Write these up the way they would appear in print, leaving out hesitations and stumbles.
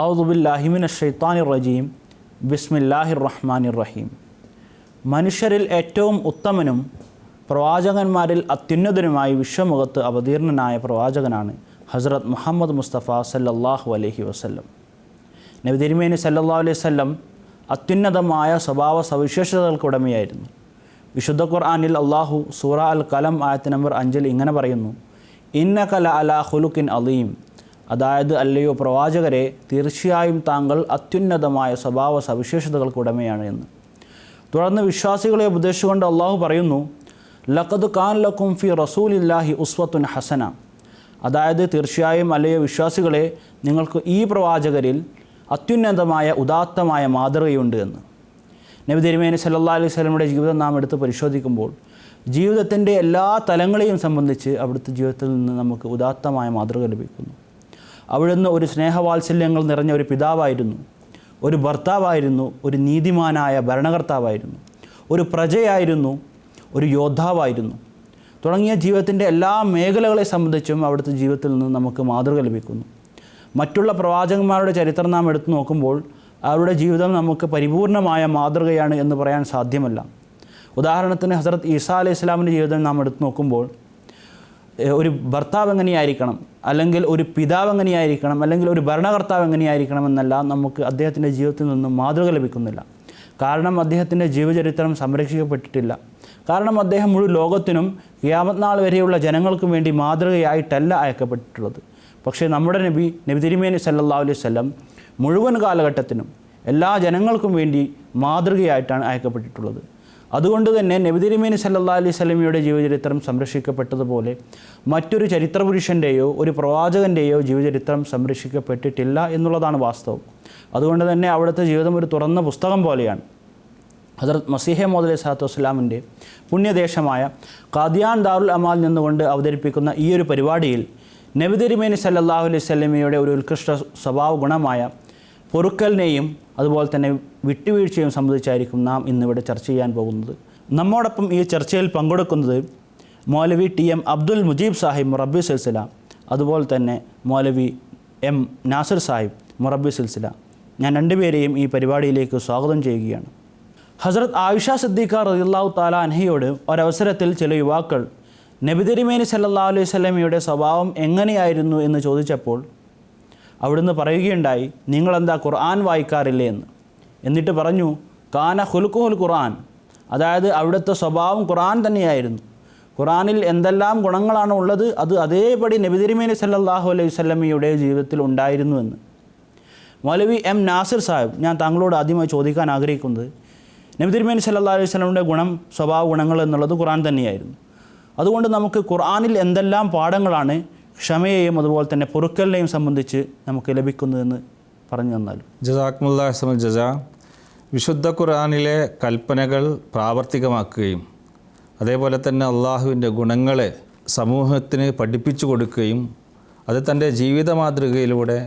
ഔദു ബില്ലാഹി മിനശ് ശൈത്താനിർ റജീം. ബിസ്മില്ലാഹിർ റഹ്മാനിർ റഹീം. മനുഷ്യരിൽ ഏറ്റവും ഉത്തമനും പ്രവാചകന്മാരിൽ അത്യുന്നതനുമായി വിശ്വമുഖത്ത് അവതീർണനായ പ്രവാചകനാണ് ഹസ്രത്ത് മുഹമ്മദ് മുസ്തഫ സല്ലല്ലാഹു അലൈഹി വസല്ലം. നബി തിരുമേനി സല്ലല്ലാഹു അലൈഹി വസല്ലം അത്യുന്നതമായ സ്വഭാവ സവിശേഷതകൾക്കുടമയായിരുന്നു. വിശുദ്ധ ഖുർആനിൽ അള്ളാഹു സൂറ അൽ കലം ആയത്ത് നമ്പർ 5 ഇങ്ങനെ പറയുന്നു: ഇന്നക ലഅലാ ഖുലുഖിൻ അളീം. അതായത്, അല്ലയോ പ്രവാചകരെ, തീർച്ചയായും താങ്കൾ അത്യുന്നതമായ സ്വഭാവ സവിശേഷതകൾക്കുടമയാണ് എന്ന്. തുടർന്ന് വിശ്വാസികളെ ഉപദേശിച്ചുകൊണ്ട് അള്ളാഹു പറയുന്നു: ലഖദ് കാന ലക്കും ഫി റസൂലില്ലാഹി ഉസ്വത്തുൻ ഹസന. അതായത്, തീർച്ചയായും അല്ലയോ വിശ്വാസികളെ, നിങ്ങൾക്ക് ഈ പ്രവാചകരിൽ അത്യുന്നതമായ ഉദാത്തമായ മാതൃകയുണ്ട് എന്ന്. നബി തിരുമേനി സല്ലല്ലാഹു അലൈഹി വസല്ലമയുടെ ജീവിതം നാം എടുത്ത് പരിശോധിക്കുമ്പോൾ ജീവിതത്തിൻ്റെ എല്ലാ തലങ്ങളെയും സംബന്ധിച്ച് അവിടുത്തെ ജീവിതത്തിൽ നിന്ന് നമുക്ക് ഉദാത്തമായ മാതൃക ലഭിക്കുന്നു. അവിടുന്ന് ഒരു സ്നേഹവാത്സല്യങ്ങൾ നിറഞ്ഞ ഒരു പിതാവായിരുന്നു, ഒരു ഭർത്താവായിരുന്നു, ഒരു നീതിമാനായ ഭരണകർത്താവായിരുന്നു, ഒരു പ്രജയായിരുന്നു, ഒരു യോദ്ധാവായിരുന്നു. തുടങ്ങിയ ജീവിതത്തിൻ്റെ എല്ലാ മേഖലകളെ സംബന്ധിച്ചും അവിടുത്തെ ജീവിതത്തിൽ നിന്ന് നമുക്ക് മാതൃക ലഭിക്കുന്നു. മറ്റുള്ള പ്രവാചകന്മാരുടെ ചരിത്രം നാം എടുത്തു നോക്കുമ്പോൾ അവരുടെ ജീവിതം നമുക്ക് പരിപൂർണമായ മാതൃകയാണ് എന്ന് പറയാൻ സാധ്യമല്ല. ഉദാഹരണത്തിന് ഹസ്രത്ത് ഈസാ അലൈഹി ഇസ്ലാമിൻ്റെ ജീവിതം നാം എടുത്തു നോക്കുമ്പോൾ ഒരു ഭർത്താവ് എങ്ങനെയായിരിക്കണം, അല്ലെങ്കിൽ ഒരു പിതാവ് എങ്ങനെയായിരിക്കണം, അല്ലെങ്കിൽ ഒരു ഭരണകർത്താവ് എങ്ങനെയായിരിക്കണം എന്നെല്ലാം നമുക്ക് അദ്ദേഹത്തിൻ്റെ ജീവിതത്തിൽ നിന്നും മാതൃക ലഭിക്കുന്നില്ല. കാരണം അദ്ദേഹത്തിൻ്റെ ജീവചരിത്രം സംരക്ഷിക്കപ്പെട്ടിട്ടില്ല. കാരണം അദ്ദേഹം മുഴുവൻ ലോകത്തിനും ഖിയാമത്ത് നാൾ വരെയുള്ള ജനങ്ങൾക്കും വേണ്ടി മാതൃകയായിട്ടല്ല അയക്കപ്പെട്ടിട്ടുള്ളത്. പക്ഷേ നമ്മുടെ നബി തിരുമേനി സല്ലല്ലാഹു അലൈഹി വസല്ലം മുഴുവൻ കാലഘട്ടത്തിനും എല്ലാ ജനങ്ങൾക്കും വേണ്ടി മാതൃകയായിട്ടാണ് അയക്കപ്പെട്ടിട്ടുള്ളത്. അതുകൊണ്ട് തന്നെ നബി തിരുമേനി സല്ലല്ലാഹു അലൈഹി വസല്ലമയുടെ ജീവചരിത്രം സംരക്ഷിക്കപ്പെട്ടതുപോലെ മറ്റൊരു ചരിത്രപുരുഷൻ്റെയോ ഒരു പ്രവാചകൻ്റെയോ ജീവചരിത്രം സംരക്ഷിക്കപ്പെട്ടിട്ടില്ല എന്നുള്ളതാണ് വാസ്തവം. അതുകൊണ്ട് തന്നെ അവിടുത്തെ ജീവിതം ഒരു തുറന്ന പുസ്തകം പോലെയാണ്. ഹസ്രത്ത് മസീഹെ മൗഊദ് അലൈഹി സ്വലാത്തു വസ്സലാമിൻ്റെ പുണ്യദേശമായ ഖാദിയാൻ ദാറുൽ അമാൽ നിന്നുകൊണ്ട് അവതരിപ്പിക്കുന്ന ഈ ഒരു പരിപാടിയിൽ നബി തിരുമേനി സല്ലല്ലാഹു അലൈഹി വസല്ലമയുടെ ഒരു ഉത്കൃഷ്ട സ്വഭാവ ഗുണമായ പൊറുക്കലിനെയും അതുപോലെ തന്നെ വിട്ടുവീഴ്ചയും സംബന്ധിച്ചായിരിക്കും നാം ഇന്നിവിടെ ചർച്ച ചെയ്യാൻ പോകുന്നത്. നമ്മോടൊപ്പം ഈ ചർച്ചയിൽ പങ്കെടുക്കുന്നത് മൗലവി ടി.എം. അബ്ദുൽ മുജീബ് സാഹിബ് മുറബ്ബി സിൽസില, അതുപോലെ തന്നെ മൗലവി എം. നാസിർ സാഹിബ് മുറബ്ബി സിൽസില. ഞാൻ രണ്ടുപേരെയും ഈ പരിപാടിയിലേക്ക് സ്വാഗതം ചെയ്യുകയാണ്. ഹസ്രത്ത് ആയിഷ സിദ്ദീഖ റളിയല്ലാഹു തആല അൻഹയോട് ഒരവസരത്തിൽ ചില യുവാക്കൾ നബി തിരുമേനി സല്ലല്ലാഹു അലൈഹി വസല്ലമയുടെ സ്വഭാവം എങ്ങനെയായിരുന്നു എന്ന് ചോദിച്ചപ്പോൾ അവിടുന്ന് പറയുകയുണ്ടായി, നിങ്ങളെന്താ ഖുർആൻ വായിക്കാറില്ലേ എന്ന്. എന്നിട്ട് പറഞ്ഞു, കാന ഖുലുഖുൽ ഖുർആൻ. അതായത് അവിടുത്തെ സ്വഭാവം ഖുർആൻ തന്നെയായിരുന്നു. ഖുർആനിൽ എന്തെല്ലാം ഗുണങ്ങളാണ് ഉള്ളത് അത് അതേപടി നബി തിരുമേനി സല്ലല്ലാഹു അലൈഹി വസല്ലമയുടെ ജീവിതത്തിൽ ഉണ്ടായിരുന്നു എന്ന്. മൗലവി എം. നാസിർ സാഹിബ്, ഞാൻ താങ്കളോട് ആദ്യമായി ചോദിക്കാൻ ആഗ്രഹിക്കുന്നത്, നബി തിരുമേനി സല്ലല്ലാഹു അലൈഹി വസല്ലമയുടെ സ്വഭാവ ഗുണങ്ങൾ എന്നുള്ളത് ഖുർആൻ തന്നെയായിരുന്നു. അതുകൊണ്ട് നമുക്ക് ഖുർആനിൽ എന്തെല്ലാം പാഠങ്ങളാണ് ക്ഷമയെയും അതുപോലെ തന്നെ പൊറുക്കലിനെയും സംബന്ധിച്ച് നമുക്ക് ലഭിക്കുന്നതെന്ന് പറഞ്ഞു തന്നാൽ. ജസാക്കുമുല്ലാഹി അഹ്സനുൽ ജസാ. വിശുദ്ധ ഖുർആനിലെ കൽപ്പനകൾ പ്രാവർത്തികമാക്കുകയും അതേപോലെ തന്നെ അള്ളാഹുവിൻ്റെ ഗുണങ്ങളെ സമൂഹത്തിന് പഠിപ്പിച്ചു കൊടുക്കുകയും അത് തൻ്റെ ജീവിത മാതൃകയിലൂടെ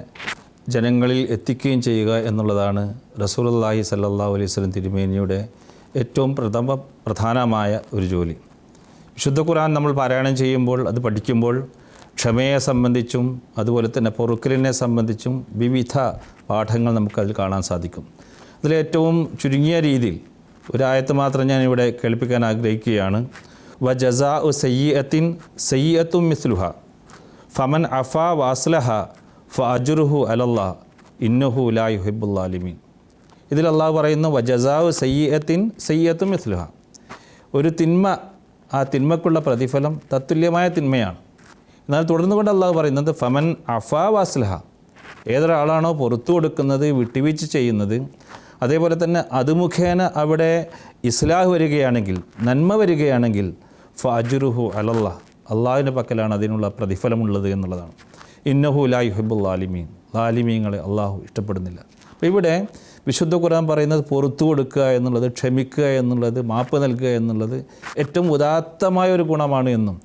ജനങ്ങളിൽ എത്തിക്കുകയും ചെയ്യുക എന്നുള്ളതാണ് റസൂലുള്ളാഹി സ്വല്ലല്ലാഹു അലൈഹി വസല്ലം തിരുമേനിയുടെ ഏറ്റവും പ്രധാനമായ ഒരു ജോലി. വിശുദ്ധ ഖുർആൻ നമ്മൾ പാരായണം ചെയ്യുമ്പോൾ, അത് പഠിക്കുമ്പോൾ ക്ഷമയെ സംബന്ധിച്ചും അതുപോലെ തന്നെ പൊറുക്കലിനെ സംബന്ധിച്ചും വിവിധ പാഠങ്ങൾ നമുക്കതിൽ കാണാൻ സാധിക്കും. അതിലേറ്റവും ചുരുങ്ങിയ രീതിയിൽ ഒരായത്ത് മാത്രം ഞാൻ ഇവിടെ കേൾപ്പിക്കാൻ ആഗ്രഹിക്കുകയാണ്. വ ജസാഉ സയ്യിഅത്തിൻ സയ്യിഅത്തും മിസ്ലുഹ ഫമൻ അഫാ വഅസ്ലഹ ഫഅജ്റുഹു അലല്ലാഹ് ഇന്നഹു ലാ യുഹിബ്ബുൽ ളാലിമീൻ. ഇതിൽ അള്ളാഹു പറയുന്നു, വ ജസാഉ സയ്യിഅത്തിൻ സയ്യിഅത്തും മിസ്ലുഹ. ഒരു തിന്മ, ആ തിന്മക്കുള്ള പ്രതിഫലം തത്തുല്യമായ തിന്മയാണ്. എന്നാൽ തുടർന്നുകൊണ്ട് അള്ളാഹു പറയുന്നത് ഫമൻ അഫാ വഅസ്ലഹ. ഏതൊരാളാണോ പുറത്തു കൊടുക്കുന്നത്, വിട്ടുവീഴ്ച ചെയ്യുന്നത്, അതേപോലെ തന്നെ അത് മുഖേന അവിടെ ഇസ്ലാഹ് വരികയാണെങ്കിൽ, നന്മ വരികയാണെങ്കിൽ ഫഅജ്റുഹു അലല്ലാഹ്, അള്ളാഹുവിൻ്റെ പക്കലാണ് അതിനുള്ള പ്രതിഫലമുള്ളത് എന്നുള്ളതാണ്. ഇന്നഹു ലാ യുഹിബ്ബുൽ ളാലിമീൻ. ളാലിമീങ്ങളെ അള്ളാഹു ഇഷ്ടപ്പെടുന്നില്ല. അപ്പോൾ ഇവിടെ വിശുദ്ധ ഖുർആൻ പറയുന്നത് പുറത്തു കൊടുക്കുക എന്നുള്ളത്, ക്ഷമിക്കുക എന്നുള്ളത്, മാപ്പ് നൽകുക എന്നുള്ളത് ഏറ്റവും ഉദാത്തമായ ഒരു ഗുണമാണ് എന്നും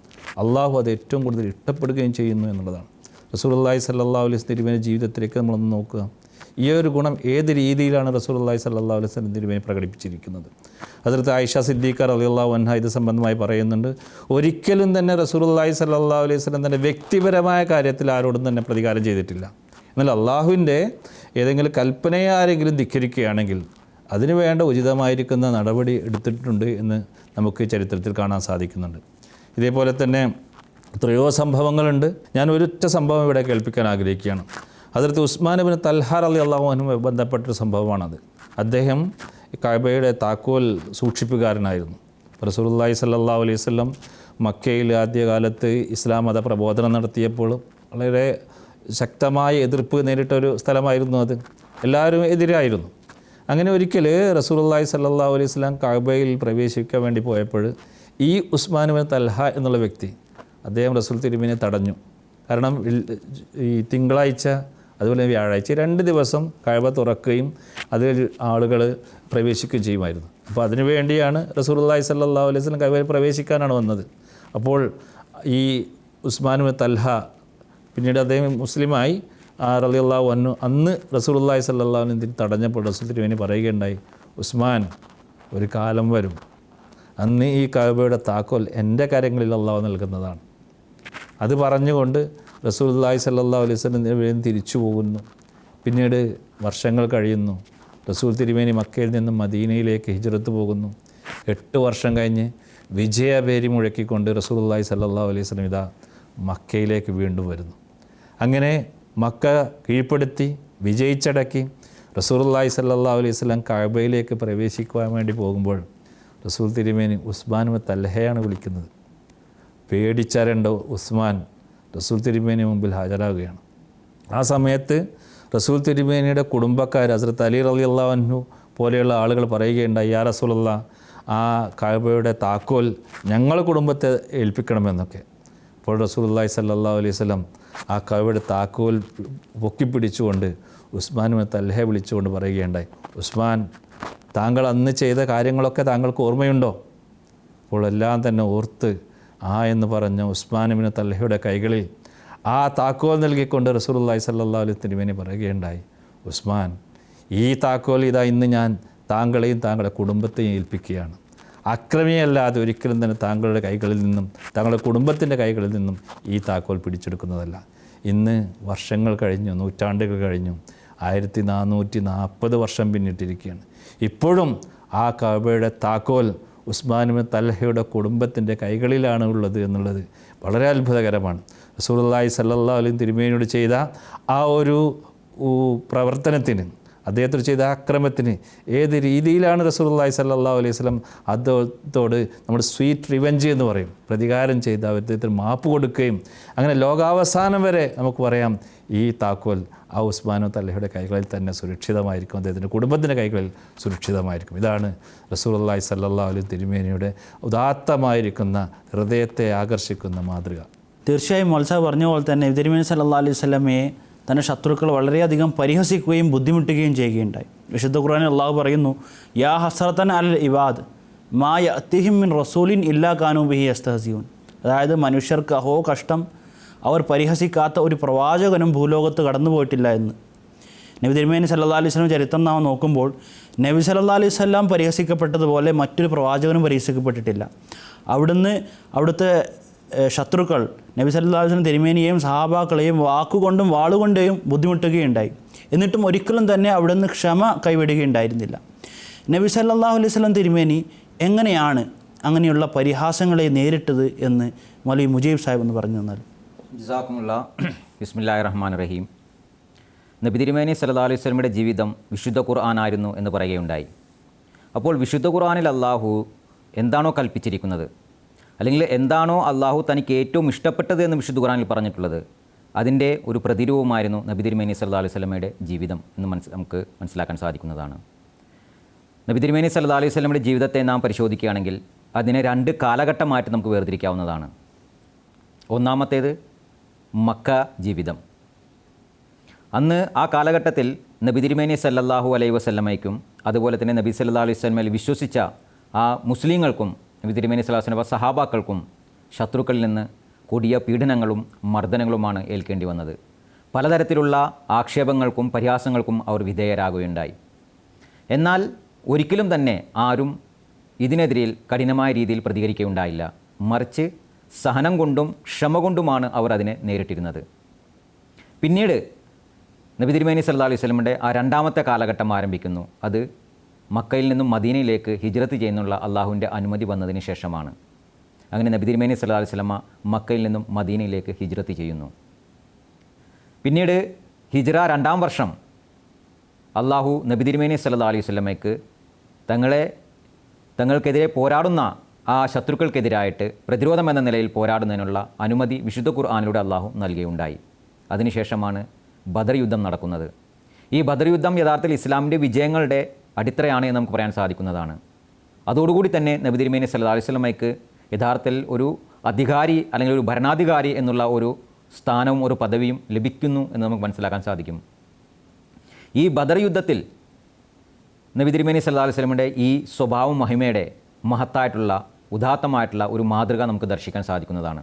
അള്ളാഹു അത് ഏറ്റവും കൂടുതൽ ഇഷ്ടപ്പെടുകയും ചെയ്യുന്നു എന്നുള്ളതാണ്. റസൂലുള്ളാഹി സ്വല്ലല്ലാഹു അലൈഹി വസല്ലം തിരുമേനി ജീവിതത്തിലേക്ക് നമ്മളൊന്ന് നോക്കുക. ഈ ഒരു ഗുണം ഏത് രീതിയിലാണ് റസൂലുള്ളാഹി സ്വല്ലല്ലാഹു അലൈഹി വസല്ലം തിരുമേനി പ്രകടിപ്പിച്ചിരിക്കുന്നത്? ഹദ്റത്ത് ആയിഷ സിദ്ദീഖ റളിയല്ലാഹു അൻഹ ഇത് സംബന്ധമായി പറയുന്നുണ്ട്, ഒരിക്കലും തന്നെ റസൂലുള്ളാഹി സ്വല്ലല്ലാഹു അലൈഹി വസല്ലം തൻ്റെ വ്യക്തിപരമായ കാര്യത്തിൽ ആരോടും തന്നെ പ്രതികാരം ചെയ്തിട്ടില്ല. എന്നാൽ അള്ളാഹുവിൻ്റെ ഏതെങ്കിലും കൽപ്പനയെ ആരെങ്കിലും ധിക്കരിക്കുകയാണെങ്കിൽ അതിനു വേണ്ട ഉചിതമായിരിക്കുന്ന നടപടി എടുത്തിട്ടുണ്ട് എന്ന് നമുക്ക് ചരിത്രത്തിൽ കാണാൻ സാധിക്കുന്നുണ്ട്. ഇതേപോലെ തന്നെ എത്രയോ സംഭവങ്ങളുണ്ട്. ഞാൻ ഒരൊറ്റ സംഭവം ഇവിടെ കേൾപ്പിക്കാൻ ആഗ്രഹിക്കുകയാണ്. ഹദ്റത്ത് ഉസ്മാൻ ഇബ്നു തൽഹ റളിയല്ലാഹു അൻഹുമായി ബന്ധപ്പെട്ടൊരു സംഭവമാണത്. അദ്ദേഹം കഅബയുടെ താക്കോൽ സൂക്ഷിപ്പുകാരനായിരുന്നു. റസൂലുള്ളാഹി സ്വല്ലല്ലാഹു അലൈഹി വസല്ലം മക്കയിൽ ആദ്യകാലത്ത് ഇസ്ലാം മത പ്രബോധനം നടത്തിയപ്പോൾ വളരെ ശക്തമായ എതിർപ്പ് നേരിട്ടൊരു സ്ഥലമായിരുന്നു അത്. എല്ലാവരും എതിരായിരുന്നു. അങ്ങനെ ഒരിക്കൽ റസൂലുള്ളാഹി സ്വല്ലല്ലാഹു അലൈഹി വസല്ലം കഅബയിൽ പ്രവേശിക്കാൻ വേണ്ടി പോയപ്പോൾ ഈ ഉസ്മാൻ ഇബ്നു തൽഹ എന്നുള്ള വ്യക്തി അദ്ദേഹം റസൂൽ തിരുമേനിയെ തടഞ്ഞു. കാരണം ഈ തിങ്കളാഴ്ച അതുപോലെ വ്യാഴാഴ്ച 2 ദിവസം കഅബ തുറക്കുകയും അതിൽ ആളുകൾ പ്രവേശിക്കുകയും ചെയ്യുമായിരുന്നു. അപ്പോൾ അതിനു വേണ്ടിയാണ് റസൂലുള്ളാഹി സ്വല്ലല്ലാഹു അലൈഹി വസല്ലം കഅബയിൽ പ്രവേശിക്കാനാണ് വന്നത്. അപ്പോൾ ഈ ഉസ്മാൻ ഇബ്നു തൽഹ പിന്നീട് അദ്ദേഹം മുസ്ലിമായി റളിയല്ലാഹു അൻഹു അന്ന് റസൂലുള്ളാഹി സ്വല്ലല്ലാഹു അലൈഹി വസല്ലം തടഞ്ഞപ്പോൾ റസൂൽ തിരുമേനി പറയുകയുണ്ടായി, ഉസ്മാൻ, ഒരു കാലം വരും അന്ന് ഈ കഅബയുടെ താക്കോൽ എൻ്റെ കരങ്ങളിൽ അല്ലാഹു നൽകുന്നതാണ്. അത് പറഞ്ഞുകൊണ്ട് റസൂലുള്ളാഹി സ്വല്ലല്ലാഹു അലൈഹി വസല്ലം തിരിച്ചു പോകുന്നു. പിന്നീട് വർഷങ്ങൾ കഴിയുന്നു. റസൂൽ തിരുമേനി മക്കയിൽ നിന്നും മദീനയിലേക്ക് ഹിജ്റത്ത് പോകുന്നു. 8 വർഷം കഴിഞ്ഞ് വിജയഭേരി മുഴക്കിക്കൊണ്ട് റസൂലുള്ളാഹി സ്വല്ലല്ലാഹു അലൈഹി വസല്ലം ഇതാ മക്കയിലേക്ക് വീണ്ടും വരുന്നു. അങ്ങനെ മക്ക കീഴ്പ്പെടുത്തി വിജയിച്ചടക്കി റസൂലുള്ളാഹി സ്വല്ലല്ലാഹു അലൈഹി വസല്ലം കഅബയിലേക്ക് പ്രവേശിക്കുവാൻ വേണ്ടി പോകുമ്പോൾ റസൂൽ തിരുമേനി ഉസ്മാൻ ഇബ്നു തൽഹയാണ് വിളിക്കുന്നത്. പേടിച്ചരണ്ട ഉസ്മാൻ റസൂൽ തിരുമേനി മുമ്പിൽ ഹാജരാകുകയാണ്. ആ സമയത്ത് റസൂൽ തിരുമേനിയുടെ കുടുംബക്കാർ ഹസ്രത്ത് അലി റളിയല്ലാഹു അൻഹു പോലെയുള്ള ആളുകൾ പറയുകയുണ്ടായി, യാ റസൂലല്ലാഹ്, ആ കഅബയുടെ താക്കോൽ ഞങ്ങളുടെ കുടുംബത്തെ ഏൽപ്പിക്കണമെന്നൊക്കെ. അപ്പോൾ റസൂലുള്ളാഹി സ്വല്ലല്ലാഹു അലൈഹി വസല്ലം ആ കഅബയുടെ താക്കോൽ പൊക്കിപ്പിടിച്ചുകൊണ്ട് ഉസ്മാൻ ഇബ്നു തൽഹയെ വിളിച്ചുകൊണ്ട് പറയുകയുണ്ടായി, ഉസ്മാൻ, താങ്കൾ അന്ന് ചെയ്ത കാര്യങ്ങളൊക്കെ താങ്കൾക്ക് ഓർമ്മയുണ്ടോ? അപ്പോൾ എല്ലാം തന്നെ ഓർത്ത് എന്ന് പറഞ്ഞ ഉസ്മാൻ ഇബ്നു തൽഹയുടെ കൈകളിൽ ആ താക്കോൽ നൽകിക്കൊണ്ട് റസൂലുള്ളാഹി സ്വല്ലല്ലാഹു അലൈഹി വസല്ലം പറയുകയുണ്ടായി, ഉസ്മാൻ, ഈ താക്കോൽ ഇതാ ഇന്ന് ഞാൻ താങ്കളെയും താങ്കളുടെ കുടുംബത്തെയും ഏൽപ്പിക്കുകയാണ്. അക്രമിയല്ലാതെ ഒരിക്കലും തന്നെ താങ്കളുടെ കൈകളിൽ നിന്നും താങ്കളുടെ കുടുംബത്തിൻ്റെ കൈകളിൽ നിന്നും ഈ താക്കോൽ പിടിച്ചെടുക്കുന്നതല്ല. ഇന്ന് വർഷങ്ങൾ കഴിഞ്ഞു, നൂറ്റാണ്ടുകൾ കഴിഞ്ഞു, 1440 വർഷം പിന്നിട്ടിരിക്കുകയാണ്. ഇപ്പോഴും ആ കഅബയുടെ താക്കോൽ ഉസ്മാൻ ഇബ്നു തൽഹയുടെ കുടുംബത്തിൻ്റെ കൈകളിലാണ് ഉള്ളത് എന്നുള്ളത് വളരെ അത്ഭുതകരമാണ്. റസൂലുള്ളാഹി സ്വല്ലല്ലാഹു അലൈഹി വസല്ലം തിരുമേനിയോട് ചെയ്ത ആ ഒരു പ്രവർത്തനത്തിന്, അദ്ദേഹത്തോട് ചെയ്ത അക്രമത്തിന് ഏത് രീതിയിലാണ് റസൂലുള്ളാഹി സ്വല്ലല്ലാഹു അലൈഹി വസല്ലം അദ്ദേഹത്തോട് നമ്മൾ സ്വീറ്റ് റിവെഞ്ച് എന്ന് പറയും, പ്രതികാരം ചെയ്ത് അദ്ദേഹത്തിന് മാപ്പ് കൊടുക്കുകയും അങ്ങനെ ലോകാവസാനം വരെ നമുക്ക് പറയാം ഈ താക്കോൽ ആ ഉസ്മാൻ തൽഹയുടെ കൈകളിൽ തന്നെ സുരക്ഷിതമായിരിക്കും, അദ്ദേഹത്തിൻ്റെ കുടുംബത്തിൻ്റെ കൈകളിൽ സുരക്ഷിതമായിരിക്കും. ഇതാണ് റസൂലുള്ളാഹി സ്വല്ലല്ലാഹു അലൈഹി തിരുമേനിയുടെ ഉദാത്തമായിരിക്കുന്ന ഹൃദയത്തെ ആകർഷിക്കുന്ന മാതൃക. തീർച്ചയായും മൗലവി പറഞ്ഞ പോലെ തന്നെ തിരുമേനി സല്ലല്ലാഹു അലൈഹി വസല്ലമയെ തൻ്റെ ശത്രുക്കൾ വളരെയധികം പരിഹസിക്കുകയും ബുദ്ധിമുട്ടുകയും ചെയ്യുകയുണ്ടായി. വിശുദ്ധ ഖുർആനിൽ അള്ളാഹു പറയുന്നു, യാ ഹസ്രതൻ അൽ ഇബാദ് മാ യഅ്തിഹിം മിൻ റസൂലിൻ ഇല്ലാ കാനൂ ബിഹി യസ്തഹ്സിഊൻ. അതായത് മനുഷ്യർക്ക് അഹോ കഷ്ടം, അവർ പരിഹസിക്കാത്ത ഒരു പ്രവാചകനും ഭൂലോകത്ത് കടന്നു പോയിട്ടില്ല എന്ന്. നബി തിരുമേനി സല്ലല്ലാഹു അലൈഹി വസല്ലം ചരിത്രം നാം നോക്കുമ്പോൾ നബി സല്ലല്ലാഹു അലൈഹി വസല്ലം പരിഹസിക്കപ്പെട്ടതുപോലെ മറ്റൊരു പ്രവാചകനും പരിഹസിക്കപ്പെട്ടിട്ടില്ല. അവിടുത്തെ ശത്രുക്കൾ നബി സല്ലല്ലാഹു അലൈഹി വസല്ലം തിരുമേനിയെയും സഹാബാക്കളെയും വാക്കുകൊണ്ടും വാളുകൊണ്ടേയും ബുദ്ധിമുട്ടുകയുണ്ടായി. എന്നിട്ടും ഒരിക്കലും തന്നെ അവിടുന്ന് ക്ഷമ കൈവിടുകയുണ്ടായിരുന്നില്ല. നബി സല്ലല്ലാഹു അലൈഹി വസല്ലം തിരുമേനി എങ്ങനെയാണ് അങ്ങനെയുള്ള പരിഹാസങ്ങളെ നേരിട്ടത് എന്ന് മൗലവി മുജീബ് സാഹിബ് എന്ന് പറഞ്ഞു തന്നാൽ. ജസാക്കുമുല്ലാ. ബിസ്മില്ലാഹിർ റഹ്മാനിർ റഹീം. നബി തിരുമേനി സല്ലല്ലാഹു അലൈഹി വസല്ലമയുടെ ജീവിതം വിശുദ്ധ ഖുർആനായിരുന്നു എന്ന് പറയുകയുണ്ടായി. അപ്പോൾ വിശുദ്ധ ഖുർആനിൽ അള്ളാഹു എന്താണോ കൽപ്പിച്ചിരിക്കുന്നത്, അല്ലെങ്കിൽ എന്താണോ അള്ളാഹു തനിക്ക് ഏറ്റവും ഇഷ്ടപ്പെട്ടത് എന്ന് വിശുദ്ധ ഖുർആനിൽ പറഞ്ഞിട്ടുള്ളത്, അതിൻ്റെ ഒരു പ്രതിരൂപമായിരുന്നു നബി തിരുമേനി സല്ലല്ലാഹു അലൈഹി വസല്ലമയുടെ ജീവിതം എന്ന് നമുക്ക് മനസ്സിലാക്കാൻ സാധിക്കുന്നതാണ്. നബി തിരുമേനി സല്ലല്ലാഹു അലൈഹി വസല്ലമയുടെ ജീവിതത്തെ നാം പരിശോധിക്കുകയാണെങ്കിൽ അതിനെ 2 കാലഘട്ടമായിട്ട് നമുക്ക് വേർതിരിക്കാവുന്നതാണ്. ഒന്നാമത്തേത് മക്ക ജീവിതം. അന്ന് ആ കാലഘട്ടത്തിൽ നബി തിരുമേനി സല്ലല്ലാഹു അലൈഹി വസല്ലമയ്ക്കും അതുപോലെ തന്നെ നബി സല്ലല്ലാഹു അലൈഹി വസല്ലമയിൽ വിശ്വസിച്ച ആ മുസ്ലിങ്ങൾക്കും നബി തിരുമേനി സല്ലല്ലാഹു അലൈഹി വസല്ലം സഹാബാക്കൾക്കും ശത്രുക്കളിൽ നിന്ന് കൊടിയ പീഡനങ്ങളും മർദ്ദനങ്ങളുമാണ് ഏൽക്കേണ്ടി വന്നത്. പലതരത്തിലുള്ള ആക്ഷേപങ്ങൾക്കും പരിഹാസങ്ങൾക്കും അവർ വിധേയരാകുകയുണ്ടായി. എന്നാൽ ഒരിക്കലും തന്നെ ആരും ഇതിനെതിരെ കഠിനമായ രീതിയിൽ പ്രതികരിക്കുകയുണ്ടായില്ല. മറിച്ച് സഹനം കൊണ്ടും ക്ഷമ കൊണ്ടുമാണ് അവർ അതിനെ നേരിട്ടിരുന്നത്. പിന്നീട് നബി തിരുമേനി സല്ലല്ലാഹു അലൈഹി വസല്ലമയുടെ ആ രണ്ടാമത്തെ കാലഘട്ടം ആരംഭിക്കുന്നു. അത് മക്കയിൽ നിന്നും മദീനയിലേക്ക് ഹിജ്റത്ത് ചെയ്യുന്നുള്ള അള്ളാഹുവിൻ്റെ അനുമതി വന്നതിന് ശേഷമാണ്. അങ്ങനെ നബി തിരുമേനി സല്ലല്ലാഹു അലൈഹി വസല്ലമ മക്കയിൽ നിന്നും മദീനയിലേക്ക് ഹിജ്റത്ത് ചെയ്യുന്നു. പിന്നീട് ഹിജ്റ 2-ാം വർഷം അള്ളാഹു നബി തിരുമേനി സല്ലല്ലാഹു അലൈഹി വസല്ലമയ്ക്ക് തങ്ങൾക്കെതിരെ പോരാടുന്ന ആ ശത്രുക്കൾക്കെതിരായിട്ട് പ്രതിരോധം എന്ന നിലയിൽ പോരാടുന്നതിനുള്ള അനുമതി വിശുദ്ധ ഖുർആനിലൂടെ അള്ളാഹു നൽകുകയുണ്ടായി. അതിനുശേഷമാണ് ബദർ യുദ്ധം നടക്കുന്നത്. ഈ ബദർ യുദ്ധം യഥാർത്ഥത്തിൽ ഇസ്ലാമിൻ്റെ വിജയങ്ങളുടെ അടിത്തറയാണ് എന്ന് നമുക്ക് പറയാൻ സാധിക്കുന്നതാണ്. അതോടുകൂടി തന്നെ നബി തിരുമേനി സല്ലല്ലാഹു അലൈഹി വസല്ലമയ്ക്ക് യഥാർത്ഥത്തിൽ ഒരു അധികാരി അല്ലെങ്കിൽ ഒരു ഭരണാധികാരി എന്നുള്ള ഒരു സ്ഥാനവും ഒരു പദവിയും ലഭിക്കുന്നു എന്ന് നമുക്ക് മനസ്സിലാക്കാൻ സാധിക്കും. ഈ ബദർ യുദ്ധത്തിൽ നബി തിരുമേനി സല്ലല്ലാഹു അലൈഹി വസല്ലമയുടെ ഈ സ്വഭാവം മഹിമയുടെ മഹത്തായിട്ടുള്ള ഉദാത്തമായിട്ടുള്ള ഒരു മാതൃക നമുക്ക് ദർശിക്കാൻ സാധിക്കുന്നതാണ്.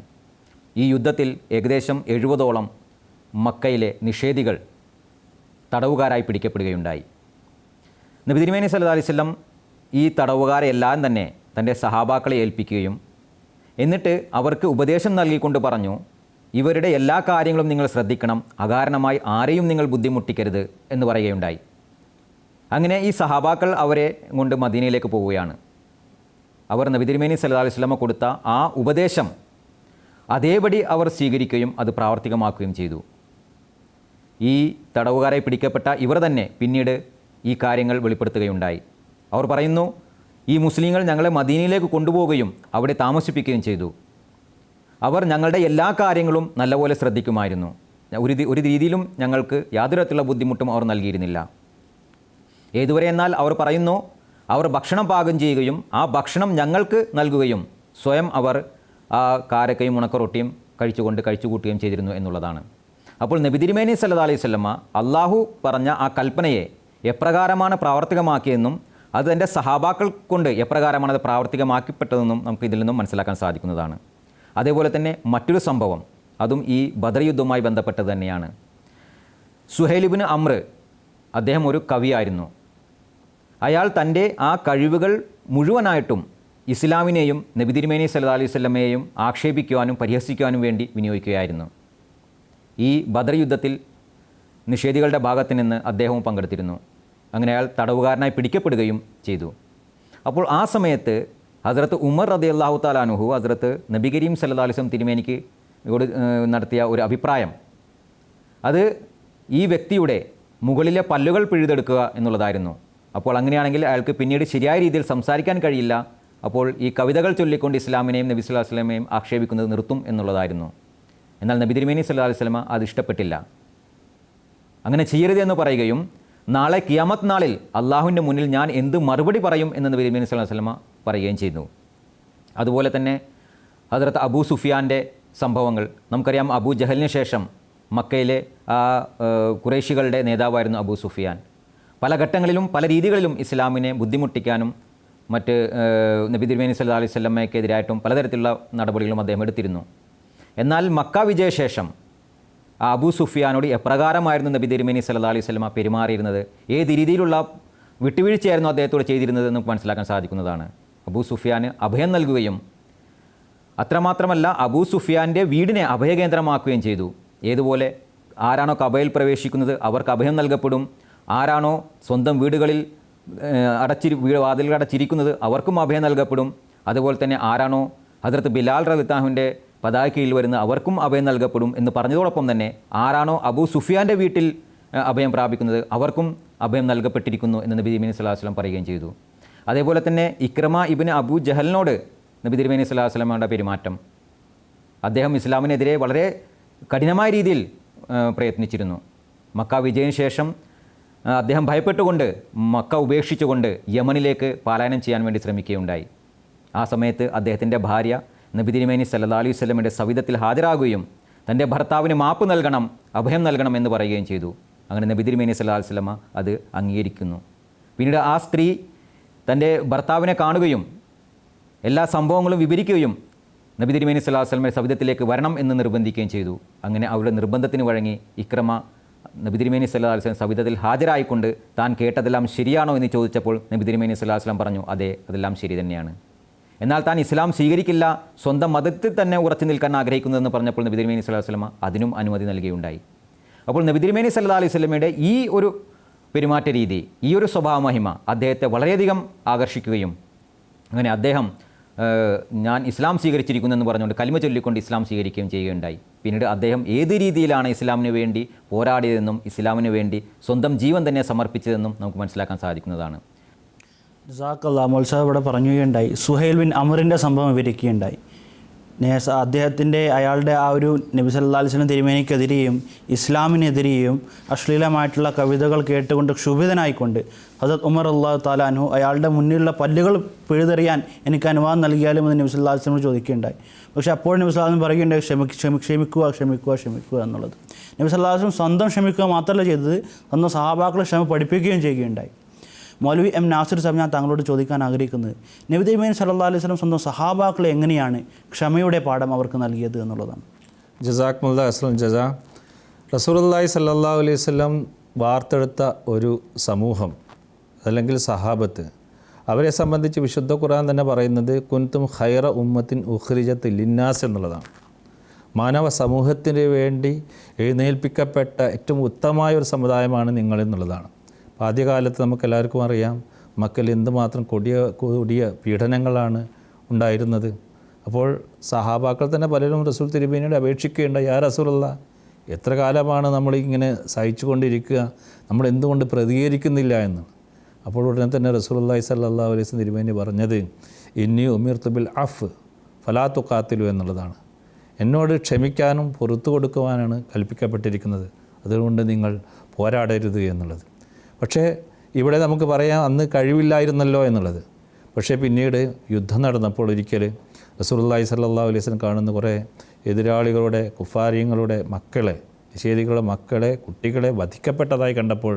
ഈ യുദ്ധത്തിൽ ഏകദേശം 70ഓളം മക്കയിലെ നിഷേധികൾ തടവുകാരായി പിടിക്കപ്പെടുകയുണ്ടായി. നബി തിരുമേനി സല്ലല്ലാഹു അലൈഹി വസല്ലം ഈ തടവുകാരെ എല്ലാം തന്നെ തൻ്റെ സഹാബാക്കളെ ഏൽപ്പിക്കുകയും എന്നിട്ട് അവർക്ക് ഉപദേശം നൽകിക്കൊണ്ട് പറഞ്ഞു, ഇവരുടെ എല്ലാ കാര്യങ്ങളും നിങ്ങൾ ശ്രദ്ധിക്കണം, അകാരണമായി ആരെയും നിങ്ങൾ ബുദ്ധിമുട്ടിക്കരുത് എന്ന് പറയുകയുണ്ടായി. അങ്ങനെ ഈ സഹാബാക്കൾ അവരെ കൊണ്ട് മദീനയിലേക്ക് പോവുകയാണ്. അവർ നബി തിരുമേനി സല്ലല്ലാഹു അലൈഹി വസല്ലമ കൊടുത്ത ആ ഉപദേശം അതേപടി അവർ സ്വീകരിക്കുകയും അത് പ്രാവർത്തികമാക്കുകയും ചെയ്തു. ഈ തടവുകാരായി പിടിക്കപ്പെട്ട ഇവർ തന്നെ പിന്നീട് ഈ കാര്യങ്ങൾ വെളിപ്പെടുത്തുകയുണ്ടായി. അവർ പറയുന്നു, ഈ മുസ്ലിങ്ങൾ ഞങ്ങളെ മദീനയിലേക്ക് കൊണ്ടുപോവുകയും അവിടെ താമസിപ്പിക്കുകയും ചെയ്തു. അവർ ഞങ്ങളുടെ എല്ലാ കാര്യങ്ങളും നല്ലപോലെ ശ്രദ്ധിക്കുമായിരുന്നു. ഒരു രീതിയിലും ഞങ്ങൾക്ക് യാതൊരു തരത്തിലുള്ള ബുദ്ധിമുട്ടും അവർ നൽകിയിരുന്നില്ല. ഏതുവരെ എന്നാൽ അവർ പറയുന്നു, അവർ ഭക്ഷണം പാകം ചെയ്യുകയും ആ ഭക്ഷണം ഞങ്ങൾക്ക് നൽകുകയും സ്വയം അവർ ആ കാരക്കയും ഉണക്കറൊട്ടിയും കഴിച്ചുകൂട്ടുകയും ചെയ്തിരുന്നു എന്നുള്ളതാണ്. അപ്പോൾ നബി തിരുമേനി സല്ലല്ലാഹു അലൈഹി വസല്ലമ അള്ളാഹു പറഞ്ഞ ആ കൽപ്പനയെ എപ്രകാരമാണ് പ്രാവർത്തികമാക്കിയെന്നും അത് എൻ്റെ സഹാബാക്കൾ കൊണ്ട് എപ്രകാരമാണ് അത് പ്രാവർത്തികമാക്കപ്പെട്ടതെന്നും നമുക്ക് ഇതിൽ നിന്നും മനസ്സിലാക്കാൻ സാധിക്കുന്നതാണ്. അതേപോലെ തന്നെ മറ്റൊരു സംഭവം, അതും ഈ ബദർ യുദ്ധവുമായി ബന്ധപ്പെട്ടത് തന്നെയാണ്. സുഹൈൽ ഇബ്നു അംർ, അദ്ദേഹം ഒരു കവിയായിരുന്നു. അയാൾ തൻ്റെ ആ കഴിവുകൾ മുഴുവനായിട്ടും ഇസ്ലാമിനെയും നബി തിരുമേനി സല്ലല്ലാഹു അലൈഹി വസല്ലമയെയും ആക്ഷേപിക്കുവാനും പരിഹസിക്കുവാനും വേണ്ടി വിനിയോഗിക്കുകയായിരുന്നു. ഈ ബദർ യുദ്ധത്തിൽ നിഷേധികളുടെ ഭാഗത്ത് നിന്ന് അദ്ദേഹവും പങ്കെടുത്തിരുന്നു. അങ്ങനെ അയാൾ തടവുകാരനായി പിടിക്കപ്പെടുകയും ചെയ്തു. അപ്പോൾ ആ സമയത്ത് ഹസ്രത്ത് ഉമർ റളിയല്ലാഹു തആല അൻഹു ഹസ്രത്ത് നബി കരീം സല്ലല്ലാഹു അലൈഹി വസല്ലം തിരുമേനിക്ക് നടത്തിയ ഒരു അഭിപ്രായം, അത് ഈ വ്യക്തിയുടെ മുകളിലെ പല്ലുകൾ പിഴുതെടുക്കുക എന്നുള്ളതായിരുന്നു. അപ്പോൾ അങ്ങനെയാണെങ്കിൽ അയാൾക്ക് പിന്നീട് ശരിയായ രീതിയിൽ സംസാരിക്കാൻ കഴിയില്ല. അപ്പോൾ ഈ കവിതകൾ ചൊല്ലിക്കൊണ്ട് ഇസ്ലാമിനെയും നബി സല്ലല്ലാഹു അലൈഹി വസല്ലമയെയും ആക്ഷേപിക്കുന്നത് നിർത്തും എന്നുള്ളതായിരുന്നു. എന്നാൽ നബി തിരുമേനി സല്ലല്ലാഹു അലൈഹി വസല്ലമ അത് ഇഷ്ടപ്പെട്ടില്ല. അങ്ങനെ ചെയ്യരുത് എന്ന് പറയുകയും നാളെ ഖിയാമത്ത് നാളിൽ അള്ളാഹുവിൻ്റെ മുന്നിൽ ഞാൻ എന്ത് മറുപടി പറയും എന്ന് നബി തിരുമേനി സല്ലല്ലാഹു അലൈഹി വസല്ലമ പറയുകയും ചെയ്തു. അതുപോലെ തന്നെ ഹദ്റത്ത് അബൂ സുഫിയാൻ്റെ സംഭവങ്ങൾ നമുക്കറിയാം. അബൂ ജഹലിന് ശേഷം മക്കയിലെ ഖുറൈശികളുടെ നേതാവായിരുന്നു അബൂ സുഫിയാൻ. പല ഘട്ടങ്ങളിലും പല രീതികളിലും ഇസ്ലാമിനെ ബുദ്ധിമുട്ടിക്കാനും മറ്റ് നബി തിരുമേനി സല്ലല്ലാഹു അലൈഹി വസല്ലമയ്ക്കെതിരായിട്ടും പലതരത്തിലുള്ള നടപടികളും അദ്ദേഹം എടുത്തിരുന്നു. എന്നാൽ മക്ക വിജയശേഷം അബൂ സുഫിയാനോട് എപ്രകാരമായിരുന്നു നബി തിരുമേനി സല്ലല്ലാഹു അലൈഹി വസല്ലമ പെരുമാറിയിരുന്നത്, ഏത് രീതിയിലുള്ള വിട്ടുവീഴ്ചയായിരുന്നു അദ്ദേഹത്തോട് ചെയ്തിരുന്നത് എന്ന് നമുക്ക് മനസ്സിലാക്കാൻ സാധിക്കുന്നതാണ്. അബൂ സുഫിയാന് അഭയം നൽകുകയും അത്രമാത്രമല്ല അബൂ സുഫിയാൻ്റെ വീടിനെ അഭയകേന്ദ്രമാക്കുകയും ചെയ്തു. ഏതുപോലെ ആരാണോ കബയിൽ പ്രവേശിക്കുന്നത് അവർക്ക് അഭയം നൽകപ്പെടും, ആരാണോ സ്വന്തം വീടുകളിൽ വാതിലുകൾ അടച്ചിരിക്കുന്നത് അവർക്കും അഭയം നൽകപ്പെടും. അതുപോലെ തന്നെ ആരാണോ ഹദ്റത്ത് ബിലാൽ റളിയല്ലാഹുവിൻ്റെ പതാക കീഴിൽ വരുന്ന അവർക്കും അഭയം നൽകപ്പെടും എന്ന് പറഞ്ഞതോടൊപ്പം തന്നെ ആരാണോ അബൂ സുഫിയാൻ്റെ വീട്ടിൽ അഭയം പ്രാപിക്കുന്നത് അവർക്കും അഭയം നൽകപ്പെട്ടിരിക്കുന്നു എന്ന് നബി തിരുമേനി സല്ലല്ലാഹു അലൈഹി വസല്ലം പറയുകയും ചെയ്തു. അതേപോലെ തന്നെ ഇക്രമ ഇബ്നു അബൂ ജഹലിനോട് നബി തിരുമേനി സല്ലല്ലാഹു അലൈഹി വസല്ലമയുടെ പെരുമാറ്റം, അദ്ദേഹം ഇസ്ലാമിനെതിരെ വളരെ കഠിനമായ രീതിയിൽ പ്രയത്നിച്ചിരുന്നു. മക്ക വിജയത്തിന് ശേഷം അദ്ദേഹം ഭയപ്പെട്ടുകൊണ്ട് മക്ക ഉപേക്ഷിച്ചുകൊണ്ട് യമനിലേക്ക് പലായനം ചെയ്യാൻ വേണ്ടി ശ്രമിക്കുകയുണ്ടായി. ആ സമയത്ത് അദ്ദേഹത്തിൻ്റെ ഭാര്യ നബി തിരുമേനി സല്ലല്ലാഹു അലൈഹി വസല്ലമയുടെ സവിധത്തിൽ ഹാജരാകുകയും തൻ്റെ ഭർത്താവിന് മാപ്പ് നൽകണം, അഭയം നൽകണം എന്ന് പറയുകയും ചെയ്തു. അങ്ങനെ നബി തിരുമേനി സല്ലല്ലാഹു അലൈഹി വസല്ലമ അത് അംഗീകരിക്കുന്നു. പിന്നീട് ആ സ്ത്രീ തൻ്റെ ഭർത്താവിനെ കാണുകയും എല്ലാ സംഭവങ്ങളും വിവരിക്കുകയും നബി തിരുമേനി സല്ലല്ലാഹു അലൈഹി വസല്ലമയുടെ സവിധത്തിലേക്ക് വരണം എന്ന് നിർബന്ധിക്കുകയും ചെയ്തു. അങ്ങനെ അവരുടെ നിർബന്ധത്തിന് വഴങ്ങി ഇക്രമ നബി തിരുമേനി സല്ലല്ലാഹു അലൈഹി വസല്ലം സവിധത്തിൽ ഹാജരായിക്കൊണ്ട് താൻ കേട്ടതെല്ലാം ശരിയാണോ എന്ന് ചോദിച്ചപ്പോൾ നബി തിരുമേനി സല്ലല്ലാഹു അലൈഹി വസല്ലം പറഞ്ഞു, അതെ, അതെല്ലാം ശരി തന്നെയാണ്. എന്നാൽ താൻ ഇസ്ലാം സ്വീകരിക്കില്ല, സ്വന്തം മതത്തിൽ തന്നെ ഉറച്ചു നിൽക്കാൻ ആഗ്രഹിക്കുന്നതെന്ന് പറഞ്ഞപ്പോൾ നബി തിരുമേനി സല്ലല്ലാഹു അലൈഹി വസല്ലം അതിനും അനുമതി നൽകുകയുണ്ടായി. അപ്പോൾ നബി തിരുമേനി സല്ലല്ലാഹു അലൈഹി വസല്ലമയുടെ ഈ ഒരു പെരുമാറ്റ രീതി, ഈ ഒരു സ്വഭാവ മഹിമ അദ്ദേഹത്തെ വളരെയധികം ആകർഷിക്കുകയും അങ്ങനെ അദ്ദേഹം ഞാൻ ഇസ്ലാം സ്വീകരിച്ചിരിക്കുന്നു എന്ന് പറഞ്ഞുകൊണ്ട് കലിമ ചൊല്ലിക്കൊണ്ട് ഇസ്ലാം സ്വീകരിക്കുകയും ചെയ്യുകയുണ്ടായി. പിന്നീട് അദ്ദേഹം ഏത് രീതിയിലാണ് ഇസ്ലാമിന് വേണ്ടി പോരാടിയതെന്നും ഇസ്ലാമിന് വേണ്ടി സ്വന്തം ജീവൻ തന്നെ സമർപ്പിച്ചതെന്നും നമുക്ക് മനസ്സിലാക്കാൻ സാധിക്കുന്നതാണ്. ജസാക്കല്ലാ. മൗലസാഹിബ് ഇവിടെ പറയുകയുണ്ടായി, സുഹൈൽ ബിൻ അമറിൻ്റെ സംഭവം വിവരിക്കുകയുണ്ടായി. അയാളുടെ ആ ഒരു നബി സല്ലല്ലാഹു അലൈഹി വസല്ലം തിരുമേനിക്കെതിരെയും ഇസ്ലാമിനെതിരെയും അശ്ലീലമായിട്ടുള്ള കവിതകൾ കേട്ടുകൊണ്ട് ക്ഷുഭിതനായിക്കൊണ്ട് ഹസരത്ത് ഉമർ അല്ലാഹു തആല അൻഹു അയാളുടെ മുന്നിലുള്ള പല്ലുകൾ പിഴുതെറിയാൻ എനിക്ക് അനുവാദം നൽകിയാലും എന്ന് നബി സല്ലല്ലാഹു അലൈഹി വസല്ലം ചോദിക്കുകയുണ്ടായി. പക്ഷേ അപ്പോൾ നബി സല്ലല്ലാഹു അലൈഹി വസല്ലം പറയുകയുണ്ടായി, ക്ഷമിക്കുക എന്നുള്ളത്. നബി സല്ലല്ലാഹു അലൈഹി വസല്ലം സ്വന്തം ക്ഷമിക്കുക മാത്രമല്ല ചെയ്തത്, സ്വന്തം സഹാബാക്കളെ ക്ഷമ പഠിപ്പിക്കുകയും ചെയ്യുകയുണ്ടായി. മൗലവി എം നാസിർ സാഹിബ്, ഞാൻ താങ്കളോട് ചോദിക്കാൻ ആഗ്രഹിക്കുന്നത്, നബി തിരുമേനി സല്ലല്ലാഹു അലൈഹി വസല്ലം സ്വന്തം സഹാബാക്കളെ എങ്ങനെയാണ് ക്ഷമയുടെ പാഠം അവർക്ക് നൽകിയത് എന്നുള്ളതാണ്. ജസാക്മുല്ലാ അസ്ലം ജസാ. റസൂലുള്ളാഹി സല്ലല്ലാഹു അലൈഹി വസല്ലം വാർത്തെടുത്ത ഒരു സമൂഹം അല്ലെങ്കിൽ സഹാബത്ത്, അവരെ സംബന്ധിച്ച് വിശുദ്ധ ഖുർആൻ തന്നെ പറയുന്നത് കുൻതും ഖൈറ ഉമ്മത്തിൻ ഉഖ്രിജത്ത് ലിന്നാസ് എന്നുള്ളതാണ്. മാനവ സമൂഹത്തിന് വേണ്ടി എഴുന്നേൽപ്പിക്കപ്പെട്ട ഏറ്റവും ഉത്തമമായ ഒരു സമുദായമാണ് നിങ്ങൾ എന്നുള്ളതാണ്. ആദ്യകാലത്ത് നമുക്കെല്ലാവർക്കും അറിയാം, മക്കയിൽ എന്തുമാത്രം കൊടിയ പീഡനങ്ങളാണ് ഉണ്ടായിരുന്നത്. അപ്പോൾ സഹാബാക്കൾ തന്നെ പലരും റസൂൽ തിരുമേനിയോട് അപേക്ഷിക്കുകയുണ്ടായി, യാ റസൂലല്ലാഹ്, എത്ര കാലമാണ് നമ്മളിങ്ങനെ സഹിച്ചു കൊണ്ടിരിക്കുക, നമ്മൾ എന്തുകൊണ്ട് പ്രതികരിക്കുന്നില്ല എന്ന്. അപ്പോൾ ഉടനെ തന്നെ റസൂലുള്ളാഹി സ്വല്ലല്ലാഹു അലൈഹി വസല്ലം തിരുമേനി പറഞ്ഞത് ഇന്നി ഉമിർതു ബിൽ അഫ് ഫലാ തുഖാതിലു എന്നുള്ളതാണ്. എന്നോട് ക്ഷമിക്കാനും പുറത്തു കൊടുക്കുവാനാണ് കൽപ്പിക്കപ്പെട്ടിരിക്കുന്നത്, അതുകൊണ്ട് നിങ്ങൾ പോരാടരുത് എന്നുള്ളത്. പക്ഷേ ഇവിടെ നമുക്ക് പറയാം അന്ന് കഴിവില്ലായിരുന്നല്ലോ എന്നുള്ളത്. പക്ഷേ പിന്നീട് യുദ്ധം നടന്നപ്പോൾ ഒരിക്കൽ റസൂലുള്ളാഹി സ്വല്ലല്ലാഹു അലൈഹി വസല്ലം കാണുന്ന കുറേ എതിരാളികളുടെ കുഫാരിങ്ങളുടെ മക്കളെ, നിഷേധികളുടെ മക്കളെ, കുട്ടികളെ വധിക്കപ്പെട്ടതായി കണ്ടപ്പോൾ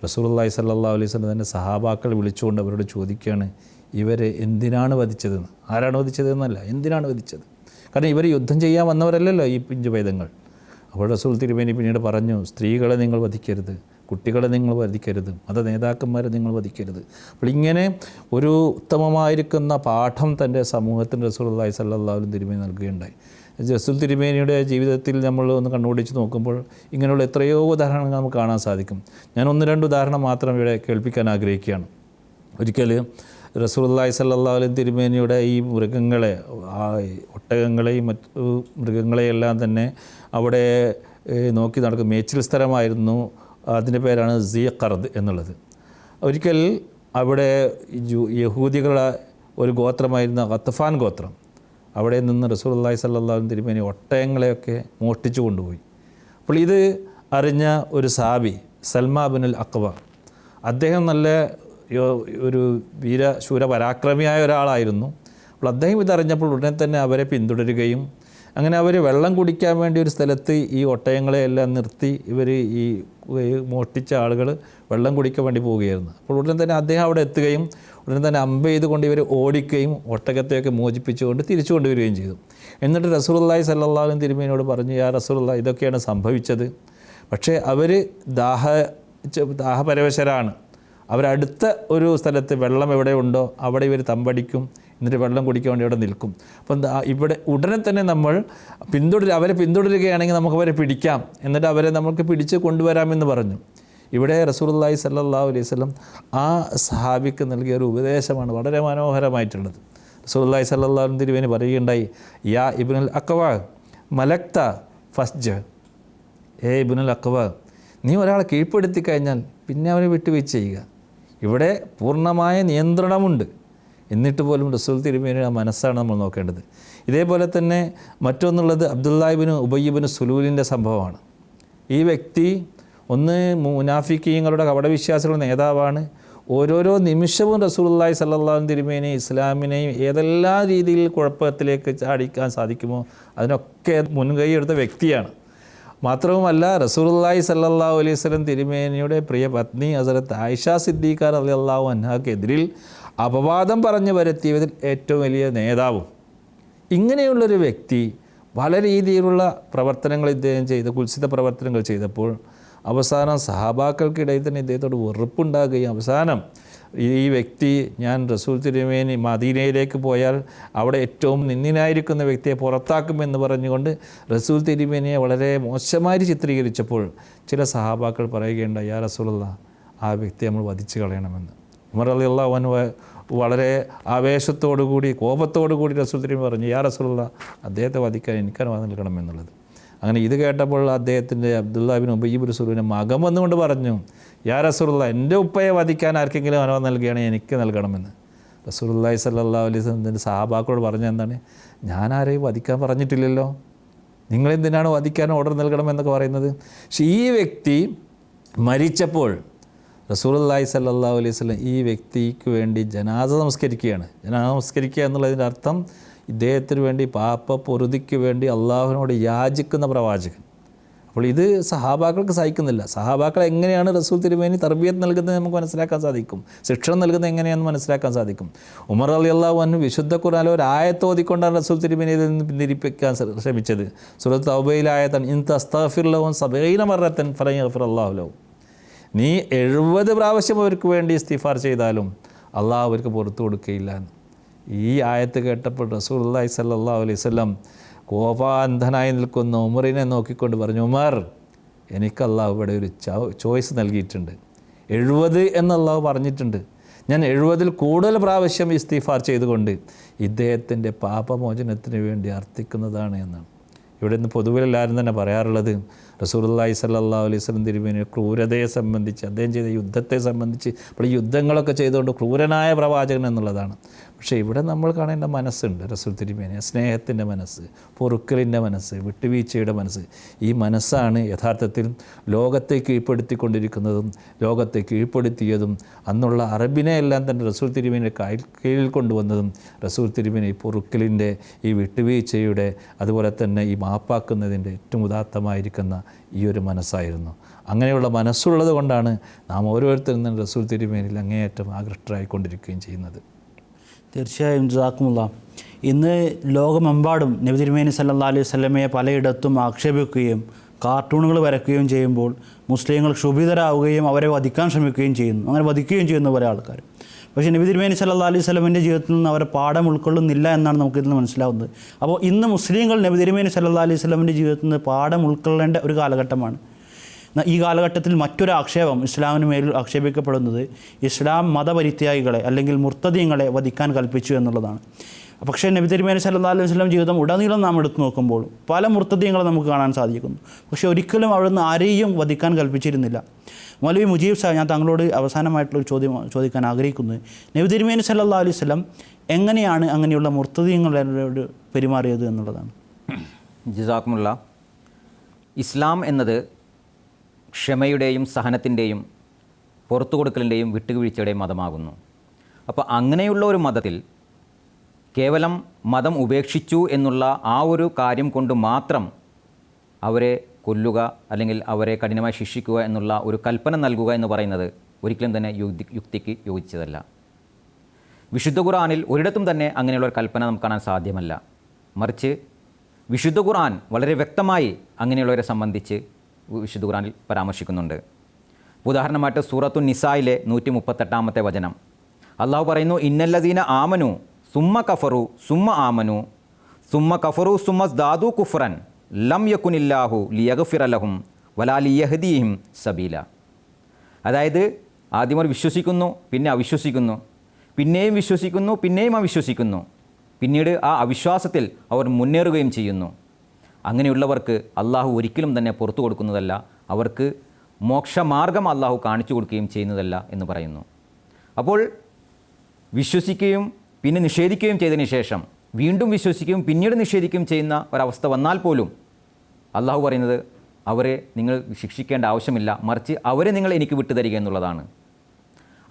റസൂലുള്ളാഹി സ്വല്ലല്ലാഹു അലൈഹി വസല്ലം തന്നെ സഹാബാക്കളെ വിളിച്ചുകൊണ്ട് അവരോട് ചോദിക്കുകയാണ്, ഇവരെ എന്തിനാണ് വധിച്ചതെന്ന്. ആരാണ് വധിച്ചതെന്നല്ല, എന്തിനാണ് വധിച്ചത്? കാരണം ഇവർ യുദ്ധം ചെയ്യാൻ വന്നവരല്ലല്ലോ ഈ പിഞ്ചു പൈതങ്ങൾ. അപ്പോൾ റസൂൽ തിരുമേനി പിന്നീട് പറഞ്ഞു, സ്ത്രീകളെ നിങ്ങൾ വധിക്കരുത്, കുട്ടികളെ നിങ്ങൾ വധിക്കരുത്, മത നേതാക്കന്മാരെ നിങ്ങൾ വധിക്കരുത്. അപ്പോൾ ഇങ്ങനെ ഒരു ഉത്തമമായിരിക്കുന്ന പാഠം തൻ്റെ സമൂഹത്തിന് റസൂലുള്ളാഹി സ്വല്ലല്ലാഹു അലൈഹി വസല്ലം തിരുമേനി നൽകുകയുണ്ടായി. റസൂൽ തിരുമേനിയുടെ ജീവിതത്തിൽ നമ്മൾ ഒന്ന് കണ്ണോടിച്ച് നോക്കുമ്പോൾ ഇങ്ങനെയുള്ള എത്രയോ ഉദാഹരണങ്ങൾ നമുക്ക് കാണാൻ സാധിക്കും. ഞാൻ 1-2 ഉദാഹരണം മാത്രം ഇവിടെ കേൾപ്പിക്കാൻ ആഗ്രഹിക്കുകയാണ്. ഒരിക്കൽ റസൂലുള്ളാഹി സ്വല്ലല്ലാഹു അലൈഹി വസല്ലം തിരുമേനിയുടെ ഈ മൃഗങ്ങളെ, ഒട്ടകങ്ങളെയും മറ്റു മൃഗങ്ങളെയെല്ലാം തന്നെ അവിടെ നോക്കി നടക്കും മേച്ചിൽ സ്ഥലമായിരുന്നു. അതിൻ്റെ പേരാണ് സീഖർദ് എന്നുള്ളത്. ഒരിക്കൽ അവിടെ യഹൂദികളുടെ ഒരു ഗോത്രമായിരുന്ന ഖത്ഫാൻ ഗോത്രം, അവിടെ നിന്ന് റസൂലുള്ളാഹി സ്വല്ലല്ലാഹു അലൈഹി വസല്ലം തിരുമേനി ഒട്ടകങ്ങളെയൊക്കെ മോഷ്ടിച്ചു കൊണ്ടുപോയി. അപ്പോൾ ഇത് അറിഞ്ഞ ഒരു സഹാബി സൽമാ ബിനുൽ അഖ്വ, അദ്ദേഹം നല്ല ഒരു വീരശൂര പരാക്രമിയായ ഒരാളായിരുന്നു. അപ്പോൾ അദ്ദേഹം ഇതറിഞ്ഞപ്പോൾ ഉടനെ തന്നെ അവരെ പിന്തുടരുകയും അങ്ങനെ അവർ വെള്ളം കുടിക്കാൻ വേണ്ടി ഒരു സ്ഥലത്ത് ഈ ഒട്ടകങ്ങളെയെല്ലാം നിർത്തി ഇവർ ഈ മോഷ്ടിച്ച ആളുകൾ വെള്ളം കുടിക്കാൻ വേണ്ടി പോവുകയായിരുന്നു. അപ്പോൾ ഉടനെ തന്നെ അദ്ദേഹം അവിടെ എത്തുകയും ഉടനെ തന്നെ അമ്പ് ചെയ്തുകൊണ്ട് ഇവർ ഓടിക്കുകയും ഒട്ടകത്തെയൊക്കെ മോചിപ്പിച്ചുകൊണ്ട് തിരിച്ചു കൊണ്ടുവരികയും ചെയ്തു. എന്നിട്ട് റസൂലുള്ളാഹി സ്വല്ലല്ലാഹു അലൈഹി വസല്ലം തിരുമേനിയോട് പറഞ്ഞു, യാ റസൂലുള്ളാഹി, ഇതൊക്കെയാണ് സംഭവിച്ചത്. പക്ഷേ അവർ ദാഹപരവശരാണ്. അവരടുത്ത ഒരു സ്ഥലത്ത് വെള്ളം എവിടെയുണ്ടോ അവിടെ ഇവർ തമ്പടിക്കും, എന്നിട്ട് വെള്ളം കുടിക്കാൻ വേണ്ടി അവിടെ നിൽക്കും. അപ്പം ഇവിടെ ഉടനെ തന്നെ നമ്മൾ അവരെ പിന്തുടരുകയാണെങ്കിൽ നമുക്ക് അവരെ പിടിക്കാം, എന്നിട്ട് അവരെ നമുക്ക് പിടിച്ച് കൊണ്ടുവരാമെന്ന് പറഞ്ഞു. ഇവിടെ റസൂലുള്ളാഹി സ്വല്ലല്ലാഹു അലൈഹി വസല്ലം ആ സഹാബിക്ക് നൽകിയ ഒരു ഉപദേശമാണ് വളരെ മനോഹരമായിട്ടുള്ളത്. റസൂലുള്ളാഹി സ്വല്ലല്ലാഹു അലൈഹി വസല്ലം തിരുമേനി പറയുകയുണ്ടായി, യാ ഇബ്നുൽ അഖ്വ മലക്ത ഫസ്ജ്, ഇബ്നുൽ അഖ്വ, നീ ഒരാളെ കീഴ്പ്പെടുത്തി കഴിഞ്ഞാൽ പിന്നെ അവനെ വിട്ടുവീഴ്ച ചെയ്യുക. ഇവിടെ പൂർണ്ണമായ നിയന്ത്രണമുണ്ട്. എന്നിട്ട് പോലും റസൂൽ തിരുമേനിയുടെ മനസ്സാണ് നമ്മൾ നോക്കേണ്ടത്. ഇതേപോലെ തന്നെ മറ്റൊന്നുള്ളത് അബ്ദുല്ലാഹി ഇബ്നു ഉബയ്യ് ഇബ്നു സുലൂലിൻ്റെ സംഭവമാണ്. ഈ വ്യക്തി ഒന്ന് മുനാഫിക്കീങ്ങളുടെ കപടവിശ്വാസികളുടെ നേതാവാണ്. ഓരോരോ നിമിഷവും റസൂലുള്ളാഹി സ്വല്ലല്ലാഹു അലൈഹി വസല്ലം തിരുമേനി ഇസ്ലാമിനെയും ഏതെല്ലാം രീതിയിൽ കുഴപ്പത്തിലേക്ക് ചാടിക്കാൻ സാധിക്കുമോ അതിനൊക്കെ മുൻകൈ എടുത്ത വ്യക്തിയാണ്. മാത്രവുമല്ല റസൂലുള്ളാഹി സ്വല്ലല്ലാഹു അലൈഹി വസല്ലം തിരുമേനിയുടെ പ്രിയ പത്നി ഹസ്രത്ത് ആയിഷ സിദ്ദീഖ റളിയല്ലാഹു അൻഹാക്കെതിരിൽ അപവാദം പറഞ്ഞു വരുത്തിയതിൽ ഏറ്റവും വലിയ നേതാവും. ഇങ്ങനെയുള്ളൊരു വ്യക്തി പല രീതിയിലുള്ള പ്രവർത്തനങ്ങൾ ഇദ്ദേഹം കുൽസിത പ്രവർത്തനങ്ങൾ ചെയ്തപ്പോൾ അവസാനം സഹാബാക്കൾക്കിടയിൽ തന്നെ ഇദ്ദേഹത്തോട് വെറുപ്പുണ്ടാകുകയും അവസാനം ഈ വ്യക്തി ഞാൻ റസൂൽ തിരുമേനി മദീനയിലേക്ക് പോയാൽ അവിടെ ഏറ്റവും നിന്ദിനായിരിക്കുന്ന വ്യക്തിയെ പുറത്താക്കുമെന്ന് പറഞ്ഞുകൊണ്ട് റസൂൽ തിരുമേനിയെ വളരെ മോശമായി ചിത്രീകരിച്ചപ്പോൾ ചില സഹാബാക്കൾ പറയുകയുണ്ട്, യാ റസൂലുള്ളാഹ്, ആ വ്യക്തി നമ്മൾ വധിച്ചു കളയണമെന്ന്. ഉമർ റളിയല്ലാഹു അൻഹു വളരെ ആവേശത്തോടുകൂടി കോപത്തോടുകൂടി റസൂൽ തിരുമേനി പറഞ്ഞു, യാ റസൂലുള്ളാഹ്, അദ്ദേഹത്തെ വധിക്കാൻ എനിക്ക് അനുവാദം നൽകണമെന്നുള്ളത്. അങ്ങനെ ഇത് കേട്ടപ്പോൾ അദ്ദേഹത്തിൻ്റെ അബ്ദുല്ലാഹ് ബിൻ ഉബയ്യ് ബിൻ സലൂലിൻ്റെ മകൻ വന്നുകൊണ്ട് പറഞ്ഞു, യാ റസൂലുള്ളാഹ്, എൻ്റെ ഉപ്പയെ വധിക്കാൻ ആർക്കെങ്കിലും അനുവാദം നൽകുകയാണെങ്കിൽ എനിക്ക് നൽകണമെന്ന്. റസൂലുള്ളാഹി സ്വല്ലല്ലാഹു അലൈഹി വസല്ലം സഹാബാക്കളോട് പറഞ്ഞ എന്താണ്, ഞാൻ ആരെയും വധിക്കാൻ പറഞ്ഞിട്ടില്ലല്ലോ, നിങ്ങളെന്തിനാണ് വധിക്കാൻ ഓർഡർ നൽകണമെന്നൊക്കെ പറയുന്നത്. പക്ഷേ ഈ വ്യക്തി മരിച്ചപ്പോൾ റസൂലുള്ളാഹി സ്വല്ലല്ലാഹു അലൈഹി വസല്ലം ഈ വ്യക്തിക്ക് വേണ്ടി ജനാസ നമസ്കരിക്കുകയാണ്. ജനാസ നമസ്കരിക്കുക എന്നുള്ളതിൻ്റെ അർത്ഥം ഇദ്ദേഹത്തിന് വേണ്ടി പാപ പൊറുതിക്ക് വേണ്ടി അള്ളാഹുവിനോട് യാചിക്കുന്ന പ്രവാചകൻ. അപ്പോൾ ഇത് സഹാബാക്കൾക്ക് സഹിക്കുന്നില്ല. സഹാബാക്കൾ എങ്ങനെയാണ് റസൂൽ തിരുമേനി തർബിയത്ത് നൽകുന്നത് നമുക്ക് മനസ്സിലാക്കാൻ സാധിക്കും, ശിക്ഷണം നൽകുന്നത് എങ്ങനെയാണെന്ന് മനസ്സിലാക്കാൻ സാധിക്കും. ഉമർ റളിയല്ലാഹു അൻഹു വിശുദ്ധ ഖുർആനിൽ ഒരു ആയത്ത് ഓതിക്കൊണ്ടാണ് റസൂൽ തിരുമേനിയിൽ നിന്ന് പിന്തിരിപ്പിക്കാൻ ശ്രമിച്ചത്. സൂറത്ത് തൗബയിലെ ആയത്താണ്, ഇൻ തസ്തഗ്ഫിർ ലഹും 70 മറത്തൻ ഫലൻ യഗ്ഫിറല്ലാഹു ലഹും. നീ 70 പ്രാവശ്യം അവർക്ക് വേണ്ടി ഇസ്തിഗ്ഫാർ ചെയ്താലും അള്ളാഹു അവർക്ക് പുറത്തു കൊടുക്കുകയില്ല. ഈ ആയത്ത് കേട്ടപ്പോൾ റസൂലുള്ളാഹി സ്വല്ലല്ലാഹു അലൈഹി വസല്ലം കോപാന്ധനായി നിൽക്കുന്ന ഉമറിനെ നോക്കിക്കൊണ്ട് പറഞ്ഞു, ഉമർ, എനിക്ക് അള്ളാഹു ഇവിടെ ഒരു ചോയ്സ് നൽകിയിട്ടുണ്ട്. 70 എന്ന് അള്ളാഹു പറഞ്ഞിട്ടുണ്ട്. ഞാൻ 70 കൂടുതൽ പ്രാവശ്യം ഇസ്തിഗ്ഫാർ ചെയ്തുകൊണ്ട് ഇദ്ദേഹത്തിൻ്റെ പാപമോചനത്തിന് വേണ്ടി അർത്ഥിക്കുന്നതാണ് എന്നാണ്. ഇവിടെ നിന്ന് പൊതുവിൽ എല്ലാവരും തന്നെ പറയാറുള്ളത് റസൂലുള്ളാഹി സ്വല്ലല്ലാഹു അലൈഹി വസല്ലം തിരുമേനി ക്രൂരതയെ സംബന്ധിച്ച്, അദ്ദേഹം ചെയ്ത യുദ്ധത്തെ സംബന്ധിച്ച്, അപ്പോൾ ഈ യുദ്ധങ്ങളൊക്കെ ചെയ്തുകൊണ്ട് ക്രൂരനായ പ്രവാചകൻ എന്നുള്ളതാണ്. പക്ഷേ ഇവിടെ നമ്മൾ കാണേണ്ട മനസ്സുണ്ട് റസൂൽ തിരുമേനി, സ്നേഹത്തിൻ്റെ മനസ്സ്, പൊറുക്കലിൻ്റെ മനസ്സ്, വിട്ടുവീഴ്ചയുടെ മനസ്സ്. ഈ മനസ്സാണ് യഥാർത്ഥത്തിൽ ലോകത്തെ കീഴ്പ്പെടുത്തിക്കൊണ്ടിരിക്കുന്നതും ലോകത്തെ കീഴ്പ്പെടുത്തിയതും അന്നുള്ള അറബിനെ എല്ലാം തന്നെ റസൂൽ തിരുമേനിയുടെ കീഴിൽ കൊണ്ടുവന്നതും റസൂൽ തിരുമേനി പൊറുക്കലിൻ്റെ, ഈ വിട്ടുവീഴ്ചയുടെ, അതുപോലെ തന്നെ ഈ മാപ്പാക്കുന്നതിൻ്റെ ഏറ്റവും ഉദാത്തമായിരിക്കുന്ന ഈ ഒരു മനസ്സായിരുന്നു. അങ്ങനെയുള്ള മനസ്സുള്ളത് കൊണ്ടാണ് നാം ഓരോരുത്തരും തന്നെ റസൂൽ തിരുമേനിയിൽ അങ്ങേയറ്റം ആകൃഷ്ടരായിക്കൊണ്ടിരിക്കുകയും ചെയ്യുന്നത്. തീർച്ചയായും ജസാക്കുമുള്ള. ഇന്ന് ലോകമെമ്പാടും നബി തിരുമേനി സല്ലല്ലാഹു അലൈഹി വസല്ലമയെ പലയിടത്തും ആക്ഷേപിക്കുകയും കാർട്ടൂണുകൾ വരയ്ക്കുകയും ചെയ്യുമ്പോൾ മുസ്ലിങ്ങൾ ക്ഷുഭിതരാവുകയും അവരെ വധിക്കാൻ ശ്രമിക്കുകയും ചെയ്യുന്നു, അങ്ങനെ വധിക്കുകയും ചെയ്യുന്ന പല ആൾക്കാർ. പക്ഷേ നബി തിരുമേനി സല്ലല്ലാഹു അലൈഹി വസല്ലമയുടെ ജീവിതത്തിൽ നിന്ന് അവരെ പാഠം ഉൾക്കൊള്ളുന്നില്ല എന്നാണ് നമുക്കിതിൽ നിന്ന് മനസ്സിലാവുന്നത്. അപ്പോൾ ഇന്ന് മുസ്ലിങ്ങൾ നബി തിരുമേനി സല്ലല്ലാഹു അലൈഹി വസല്ലമയുടെ ജീവിതത്തിൽ നിന്ന് പാഠം ഉൾക്കൊള്ളേണ്ട ഒരു കാലഘട്ടമാണ്. ഈ കാലഘട്ടത്തിൽ മറ്റൊരു ആക്ഷേപം ഇസ്ലാമിന് മേലിൽ ആക്ഷേപിക്കപ്പെടുന്നത് ഇസ്ലാം മതപരിത്യാഗികളെ അല്ലെങ്കിൽ മുർത്തദീങ്ങളെ വധിക്കാൻ കൽപ്പിച്ചു എന്നുള്ളതാണ്. പക്ഷേ നബി തിരുമേനി സല്ലല്ലാഹു അലൈഹി വസല്ലം ജീവിതം ഉടനീളം നാം എടുത്തു നോക്കുമ്പോൾ പല മുർത്തദീങ്ങളെ നമുക്ക് കാണാൻ സാധിക്കുന്നു. പക്ഷേ ഒരിക്കലും അവിടുന്ന് ആരെയും വധിക്കാൻ കൽപ്പിച്ചിരുന്നില്ല. മൗലവി മുജീബ് സാഹിബ്, ഞാൻ താങ്കളോട് അവസാനമായിട്ടുള്ളൊരു ചോദ്യം ചോദിക്കാൻ ആഗ്രഹിക്കുന്നത്, നബി തിരുമേനി സല്ലല്ലാഹു അലൈഹി വസല്ലം എങ്ങനെയാണ് അങ്ങനെയുള്ള മുർത്തദീങ്ങളോട് പെരുമാറിയത് എന്നുള്ളതാണ്. ജസാക്കുമുള്ള. ഇസ്ലാം എന്നത് ക്ഷമയുടെയും സഹനത്തിൻ്റെയും പുറത്തു കൊടുക്കലിൻ്റെയും വിട്ടുവീഴ്ചയുടെയും മതമാകുന്നു. അപ്പോൾ അങ്ങനെയുള്ള ഒരു മതത്തിൽ കേവലം മതം ഉപേക്ഷിച്ചു എന്നുള്ള ആ ഒരു കാര്യം കൊണ്ട് മാത്രം അവരെ കൊല്ലുക അല്ലെങ്കിൽ അവരെ കഠിനമായി ശിക്ഷിക്കുക എന്നുള്ള ഒരു കൽപ്പന നൽകുക എന്ന് പറയുന്നത് ഒരിക്കലും തന്നെ യുക്തിക്ക് യോജിച്ചതല്ല. വിശുദ്ധ ഖുർആനിൽ ഒരിടത്തും തന്നെ അങ്ങനെയുള്ള ഒരു കൽപ്പന നമുക്ക് കാണാൻ സാധ്യമല്ല. മറിച്ച് വിശുദ്ധ ഖുർആൻ വളരെ വ്യക്തമായി അങ്ങനെയുള്ളവരെ സംബന്ധിച്ച് വിശുദ്ധ ഖുർആനിൽ പരാമർശിക്കുന്നുണ്ട്. ഉദാഹരണമായിട്ട് സൂറത്തു നിസായിലെ 138 വചനം അള്ളാഹു പറയുന്നു, ഇന്നല്ലദീന ആമനു സുമ്മ കഫറു സുമ്മ ആമനു സുമ്മ കഫറു സുമ്മ ദാദു കുഫ്റൻ ലം യകുനില്ലാഹു ലിയഗ്ഫിറ ലഹും വലാ ലിയഹ്ദിഹിം സബീല. അതായത് ആദ്യം അവർ വിശ്വസിക്കുന്നു, പിന്നെ അവിശ്വസിക്കുന്നു, പിന്നെയും വിശ്വസിക്കുന്നു, പിന്നെയും അവിശ്വസിക്കുന്നു, പിന്നീട് ആ അവിശ്വാസത്തിൽ അവർ മുന്നേറുകയും ചെയ്യുന്നു. അങ്ങനെയുള്ളവർക്ക് അള്ളാഹു ഒരിക്കലും തന്നെ പുറത്തു കൊടുക്കുന്നതല്ല, അവർക്ക് മോക്ഷമാർഗം അള്ളാഹു കാണിച്ചു കൊടുക്കുകയും ചെയ്യുന്നതല്ല എന്ന് പറയുന്നു. അപ്പോൾ വിശ്വസിക്കുകയും പിന്നെ നിഷേധിക്കുകയും ചെയ്തതിന് ശേഷം വീണ്ടും വിശ്വസിക്കുകയും പിന്നീട് നിഷേധിക്കുകയും ചെയ്യുന്ന ഒരവസ്ഥ വന്നാൽ പോലും അള്ളാഹു പറയുന്നത് അവരെ നിങ്ങൾ ശിക്ഷിക്കേണ്ട ആവശ്യമില്ല, മറിച്ച് അവരെ നിങ്ങൾ എനിക്ക് വിട്ടുതരിക എന്നുള്ളതാണ്.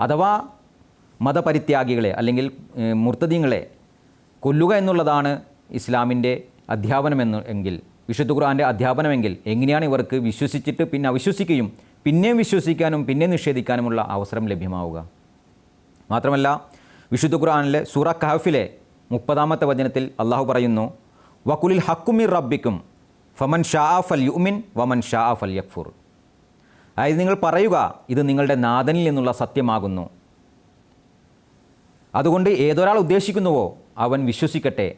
അഥവാ മതപരിത്യാഗികളെ അല്ലെങ്കിൽ മുർത്തദീങ്ങളെ കൊല്ലുക എന്നുള്ളതാണ് ഇസ്ലാമിൻ്റെ അധ്യാപനമെങ്കിൽ, വിശുദ്ധ ഖുർആൻ്റെ അധ്യാപനമെങ്കിൽ എങ്ങനെയാണ് ഇവർക്ക് വിശ്വസിച്ചിട്ട് പിന്നെ അവിശ്വസിക്കുകയും പിന്നെയും വിശ്വസിക്കാനും പിന്നെ നിഷേധിക്കാനുമുള്ള അവസരം ലഭ്യമാവുക? മാത്രമല്ല വിശുദ്ധ ഖുർആനിലെ സൂറ കഹഫിലെ 30 വചനത്തിൽ അള്ളാഹു പറയുന്നു, വകുലിൽ ഹക്കുമിർ റബ്ബിക്കും ഫമൻ ഷാ ഫൽ യുമിൻ വമൻ ഷാ ഫൽ യക്ഫുർ. അതായത് നിങ്ങൾ പറയുക, ഇത് നിങ്ങളുടെ നാഥനിൽ നിന്നുള്ള സത്യമാകുന്നു, അതുകൊണ്ട് ഏതൊരാൾ ഉദ്ദേശിക്കുന്നുവോ അവൻ വിശ്വസിക്കട്ടെ,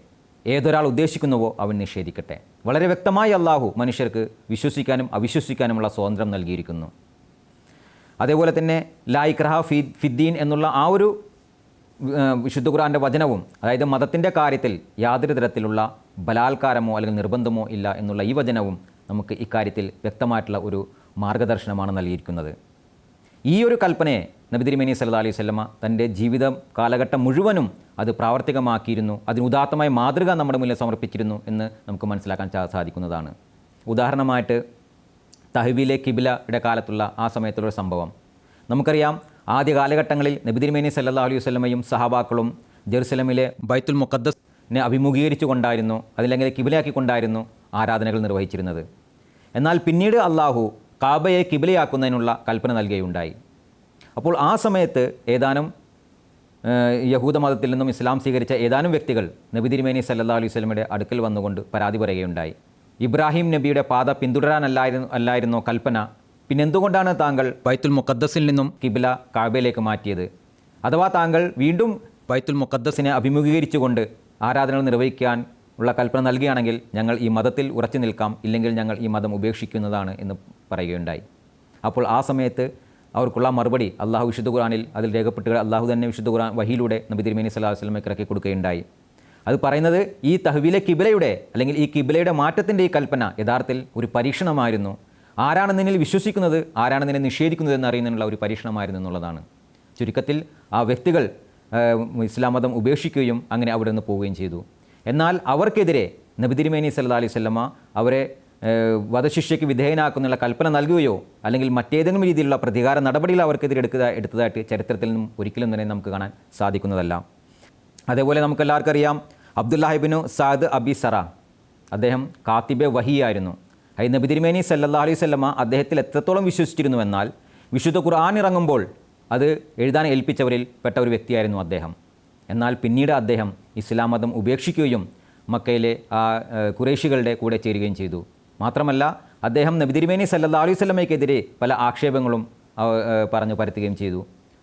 ഏതൊരാൾ ഉദ്ദേശിക്കുന്നുവോ അവൻ നിഷേധിക്കട്ടെ. വളരെ വ്യക്തമായി അള്ളാഹു മനുഷ്യർക്ക് വിശ്വസിക്കാനും അവിശ്വസിക്കാനുമുള്ള സ്വാതന്ത്ര്യം നൽകിയിരിക്കുന്നു. അതേപോലെ തന്നെ ലാ ഇക്രഹ ഫിദ്ദീൻ എന്നുള്ള ആ ഒരു വിശുദ്ധ ഖുർആൻ്റെ വചനവും, അതായത് മതത്തിൻ്റെ കാര്യത്തിൽ യാതൊരു തരത്തിലുള്ള ബലാത്കാരമോ അല്ലെങ്കിൽ നിർബന്ധമോ ഇല്ല എന്നുള്ള ഈ വചനവും നമുക്ക് ഇക്കാര്യത്തിൽ വ്യക്തമായിട്ടുള്ള ഒരു മാർഗദർശനമാണ് നൽകിയിരിക്കുന്നത്. ഈ ഒരു കൽപ്പനയെ നബി തിരുമേനി സല്ലല്ലാഹു അലൈഹി വസല്ലമ തൻ്റെ ജീവിത കാലഘട്ടം മുഴുവനും അത് പ്രാവർത്തികമാക്കിയിരുന്നു. അതിന് ഉദാത്തമായ മാതൃക നമ്മുടെ മുന്നിൽ സമർപ്പിച്ചിരുന്നു എന്ന് നമുക്ക് മനസ്സിലാക്കാൻ സാധിക്കുന്നതാണ്. ഉദാഹരണമായിട്ട് തഹ്വീലെ കിബിലയുടെ കാലത്തുള്ള ആ സമയത്തുള്ള സംഭവം നമുക്കറിയാം. ആദ്യ കാലഘട്ടങ്ങളിൽ നബി തിരുമേനി സല്ലല്ലാഹു അലൈഹി വസല്ലമയും സഹാബാക്കളും ജെറുസലമിലെ ബൈത്തുൽ മുഖദ്ദസിനെ അഭിമുഖീകരിച്ചുകൊണ്ടായിരുന്നു, അതില്ലെങ്കിൽ കിബിലയാക്കിക്കൊണ്ടായിരുന്നു ആരാധനകൾ നിർവഹിച്ചിരുന്നത്. എന്നാൽ പിന്നീട് അള്ളാഹു കാബയെ കിബിലയാക്കുന്നതിനുള്ള കൽപ്പന നൽകുകയുണ്ടായി. അപ്പോൾ ആ സമയത്ത് ഏതാനും യഹൂദ മതത്തിൽ നിന്നും ഇസ്ലാം സ്വീകരിച്ച ഏതാനും വ്യക്തികൾ നബി തിരുമേനി സല്ലല്ലാഹു അലൈഹി വസല്ലമയുടെ അടുക്കൽ വന്നുകൊണ്ട് പരാതി പറയുകയുണ്ടായി. ഇബ്രാഹിം നബിയുടെ പാത പിന്തുടരാനല്ലായിരുന്നോ കൽപ്പന? പിന്നെന്തുകൊണ്ടാണ് താങ്കൾ ബൈത്തുൽ മുഖദ്ദസിൽ നിന്നും കിബില കാബയിലേക്ക് മാറ്റിയത്? അഥവാ താങ്കൾ വീണ്ടും ബൈത്തുൽ മുഖദ്ദസിനെ അഭിമുഖീകരിച്ചുകൊണ്ട് ആരാധനകൾ നിർവഹിക്കാൻ ഉള്ള കൽപ്പന നൽകുകയാണെങ്കിൽ ഞങ്ങൾ ഈ മതത്തിൽ ഉറച്ചു നിൽക്കാം, ഇല്ലെങ്കിൽ ഞങ്ങൾ ഈ മതം ഉപേക്ഷിക്കുന്നതാണ് എന്ന് പറയുകയുണ്ടായി. അപ്പോൾ ആ സമയത്ത് അവർക്കുള്ള മറുപടി അള്ളാഹു വിശുദ്ധ ഖുർആനിൽ അതിൽ രേഖപ്പെട്ടുക അള്ളാഹു തന്നെ വിശുദ്ധ ഖുർആൻ വഹിയിലൂടെ നബി തിരുമേനി സല്ലല്ലാഹു അലൈഹി വസല്ലമയ്ക്ക് ഇറക്കി കൊടുക്കുകയുണ്ടായി. അത് പറയുന്നത് ഈ തഹ്വീലെ കിബിലയുടെ അല്ലെങ്കിൽ ഈ കിബിലയുടെ മാറ്റത്തിൻ്റെ ഈ കൽപ്പന യഥാർത്ഥത്തിൽ ഒരു പരീക്ഷണമായിരുന്നു. ആരാണ് നിന്നിൽ വിശ്വസിക്കുന്നത്, ആരാണ് നിന്നെ നിഷേധിക്കുന്നത് എന്നറിയുന്നതിനുള്ള ഒരു പരീക്ഷണമായിരുന്നു എന്നുള്ളതാണ്. ചുരുക്കത്തിൽ ആ വ്യക്തികൾ ഇസ്ലാം മതം ഉപേക്ഷിക്കുകയും അങ്ങനെ അവിടെ നിന്ന് പോവുകയും ചെയ്തു. എന്നാൽ അവർക്കെതിരെ നബി തിരുമേനി സല്ലല്ലാഹു അലൈഹി വസല്ലമ അവരെ വധശിക്ഷയ്ക്ക് വിധേയനാക്കുന്നുള്ള കൽപ്പന നൽകുകയോ അല്ലെങ്കിൽ മറ്റേതെങ്കിലും രീതിയിലുള്ള പ്രതികാര നടപടികൾ അവർക്കെതിരെ എടുത്തതായിട്ട് ചരിത്രത്തിൽ നിന്നും ഒരിക്കലും തന്നെ നമുക്ക് കാണാൻ സാധിക്കുന്നതല്ല. അതേപോലെ നമുക്കെല്ലാവർക്കും അറിയാം അബ്ദുല്ലാഹ് ഇബ്നു സഅദ് അബി സറ, അദ്ദേഹം കാത്തിബെ വഹിയായിരുന്നു. നബി തിരുമേനി സല്ലല്ലാഹു അലൈഹി വസല്ലമ അദ്ദേഹത്തിൽ എത്രത്തോളം വിശ്വസിച്ചിരുന്നു എന്നാൽ വിശുദ്ധ ഖുർആൻ ഇറങ്ങുമ്പോൾ അത് എഴുതാൻ ഏൽപ്പിച്ചവരിൽ പെട്ട ഒരു വ്യക്തിയായിരുന്നു അദ്ദേഹം. എന്നാൽ പിന്നീട് അദ്ദേഹം ഇസ്ലാം മതം ഉപേക്ഷിക്കുകയും മക്കയിലെ ഖുറൈശികളുടെ കൂടെ ചേരുകയും ചെയ്തു. മാത്രമല്ല അദ്ദേഹം നബി തിരുമേനി സല്ലല്ലാഹു അലൈഹി വസല്ലമയ്ക്കെതിരെ പല ആക്ഷേപങ്ങളും പറഞ്ഞു പരത്തുകയും ചെയ്തു.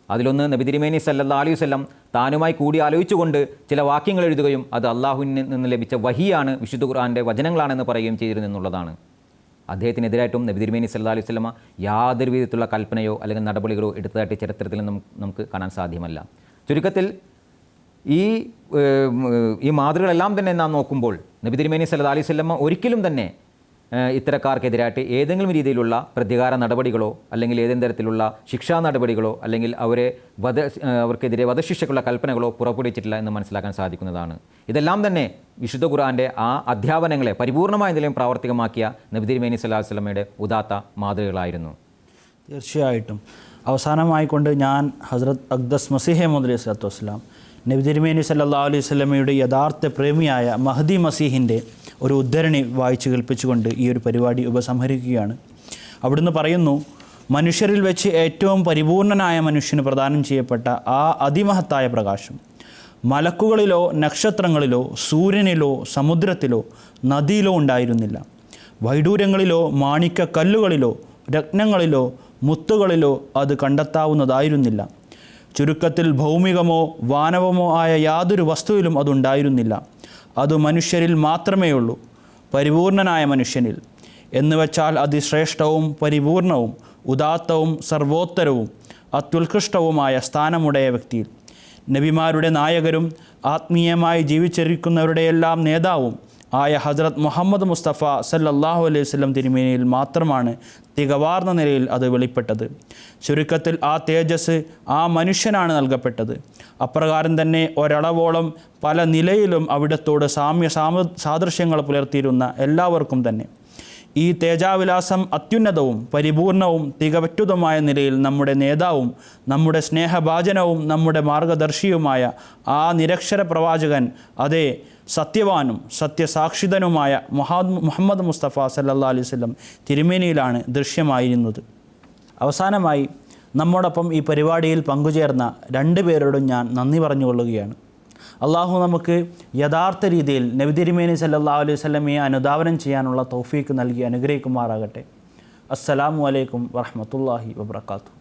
അതിലൊന്ന് നബി തിരുമേനി സല്ലല്ലാഹു അലൈഹി വസല്ലം താനുമായി കൂടി ആലോചിച്ചുകൊണ്ട് ചില വാക്യങ്ങൾ എഴുതുകയും അത് അള്ളാഹുവിൽ നിന്ന് ലഭിച്ച വഹിയാണ്, വിശുദ്ധ ഖുർആൻ്റെ വചനങ്ങളാണെന്ന് പറയുകയും ചെയ്തിരുന്നു എന്നുള്ളതാണ്. അദ്ദേഹത്തിനെതിരായിട്ടും നബി തിരുമേനി സല്ലല്ലാഹു അലൈഹി വസല്ലമ യാതൊരു വിധത്തിലുള്ള കൽപ്പനയോ അല്ലെങ്കിൽ നടപടികളോ എടുത്തതായിട്ട് ചരിത്രത്തിൽ നമുക്ക് കാണാൻ സാധ്യമല്ല. ചുരുക്കത്തിൽ ഈ മാതൃകളെല്ലാം തന്നെ നാം നോക്കുമ്പോൾ നബി തിരുമേനി സല്ലല്ലാഹു അലൈഹി വസല്ലമ ഒരിക്കലും തന്നെ ഇത്തരക്കാർക്കെതിരായിട്ട് ഏതെങ്കിലും രീതിയിലുള്ള പ്രതികാര നടപടികളോ അല്ലെങ്കിൽ ഏതെങ്കിലും തരത്തിലുള്ള ശിക്ഷാ നടപടികളോ അല്ലെങ്കിൽ അവർക്കെതിരെ വധശിക്ഷയ്ക്കുള്ള കൽപ്പനകളോ പുറപ്പെടുവിച്ചിട്ടില്ല എന്ന് മനസ്സിലാക്കാൻ സാധിക്കുന്നതാണ്. ഇതെല്ലാം തന്നെ വിശുദ്ധ ഖുർആൻ്റെ ആ അധ്യാപനങ്ങളെ പരിപൂർണമായ നിലയും പ്രാവർത്തികമാക്കിയ നബി തിരുമേനി സല്ലല്ലാഹു അലൈഹി വസല്ലമയുടെ ഉദാത്ത മാതൃകളായിരുന്നു. തീർച്ചയായിട്ടും അവസാനമായിക്കൊണ്ട് ഞാൻ ഹസ്രത്ത് അഖ്ദസ് മസീഹ് മൗഊദ് അലൈഹി സ്വലാത്തു വസ്സലാം നബി തിരുമേനി സല്ലല്ലാഹു അലൈഹി വസല്ലമയുടെ യഥാർത്ഥ പ്രേമിയായ മഹ്ദി മസീഹിൻ്റെ ഒരു ഉദ്ധരണി വായിച്ച് കേൾപ്പിച്ചുകൊണ്ട് ഈ ഒരു പരിപാടി ഉപസംഹരിക്കുകയാണ്. അവിടുന്ന് പറയുന്നു, മനുഷ്യരിൽ വെച്ച് ഏറ്റവും പരിപൂർണനായ മനുഷ്യന് പ്രദാനം ചെയ്യപ്പെട്ട ആ അതിമഹത്തായ പ്രകാശം മലക്കുകളിലോ നക്ഷത്രങ്ങളിലോ സൂര്യനിലോ സമുദ്രത്തിലോ നദിയിലോ ഉണ്ടായിരുന്നില്ല. വൈഡൂര്യങ്ങളിലോ മാണിക്യക്കല്ലുകളിലോ രത്നങ്ങളിലോ മുത്തുകളിലോ അത് കണ്ടെത്താവുന്നതായിരുന്നില്ല. ചുരുക്കത്തിൽ ഭൗമികമോ വാനവമോ ആയ യാതൊരു വസ്തുവിലും അതുണ്ടായിരുന്നില്ല. അത് മനുഷ്യരിൽ മാത്രമേ ഉള്ളൂ, പരിപൂർണനായ മനുഷ്യനിൽ. എന്നുവെച്ചാൽ അതിശ്രേഷ്ഠവും പരിപൂർണവും ഉദാത്തവും സർവോത്തരവും അത്യുത്കൃഷ്ടവുമായ സ്ഥാനമുடைய വ്യക്തിയിൽ. നബിമാരുടെ നായകരും ആത്മീയമായി ജീവിച്ചിരിക്കുന്നവരുടെയെല്ലാം നേതാവും ആയ ഹസ്രത്ത് മുഹമ്മദ് മുസ്തഫ സല്ലല്ലാഹു അലൈഹി വസല്ലം തിരുമേനിയിൽ മാത്രമാണ് തികവാർന്ന നിലയിൽ അത് വെളിപ്പെട്ടത്. ചുരുക്കത്തിൽ ആ തേജസ് ആ മനുഷ്യനാണ് നൽകപ്പെട്ടത്. അപ്രകാരം തന്നെ ഒരളവോളം പല നിലയിലും അവിടത്തോട് സാദൃശ്യങ്ങൾ പുലർത്തിയിരുന്ന എല്ലാവർക്കും തന്നെ ഈ തേജാവിലാസം അത്യുന്നതവും പരിപൂർണവും തികവറ്റുതുമായ നിലയിൽ നമ്മുടെ നേതാവും നമ്മുടെ സ്നേഹഭാജനവും നമ്മുടെ മാർഗദർശിയുമായ ആ നിരക്ഷര പ്രവാചകൻ, അതേ സത്യവാനും സത്യസാക്ഷിതനുമായ മുഹമ്മദ് മുസ്തഫ സല്ലല്ലാഹു അലൈഹി വസല്ലം തിരുമേനിയിലാണ് ദൃശ്യമായിരുന്നത്. അവസാനമായി നമ്മോടൊപ്പം ഈ പരിപാടിയിൽ പങ്കുചേർന്ന 2 പേരോടും ഞാൻ നന്ദി പറഞ്ഞുകൊള്ളുകയാണ്. അള്ളാഹു നമുക്ക് യഥാർത്ഥ രീതിയിൽ നബി തിരുമേനി സല്ലല്ലാഹു അലൈഹി വസല്ലമയെ അനുധാവനം ചെയ്യാനുള്ള തൗഫീക്ക് നൽകി അനുഗ്രഹിക്കുമാറാകട്ടെ. അസ്സലാമു അലൈക്കും വറഹ്മത്തുള്ളാഹി വബറകാതുഹു.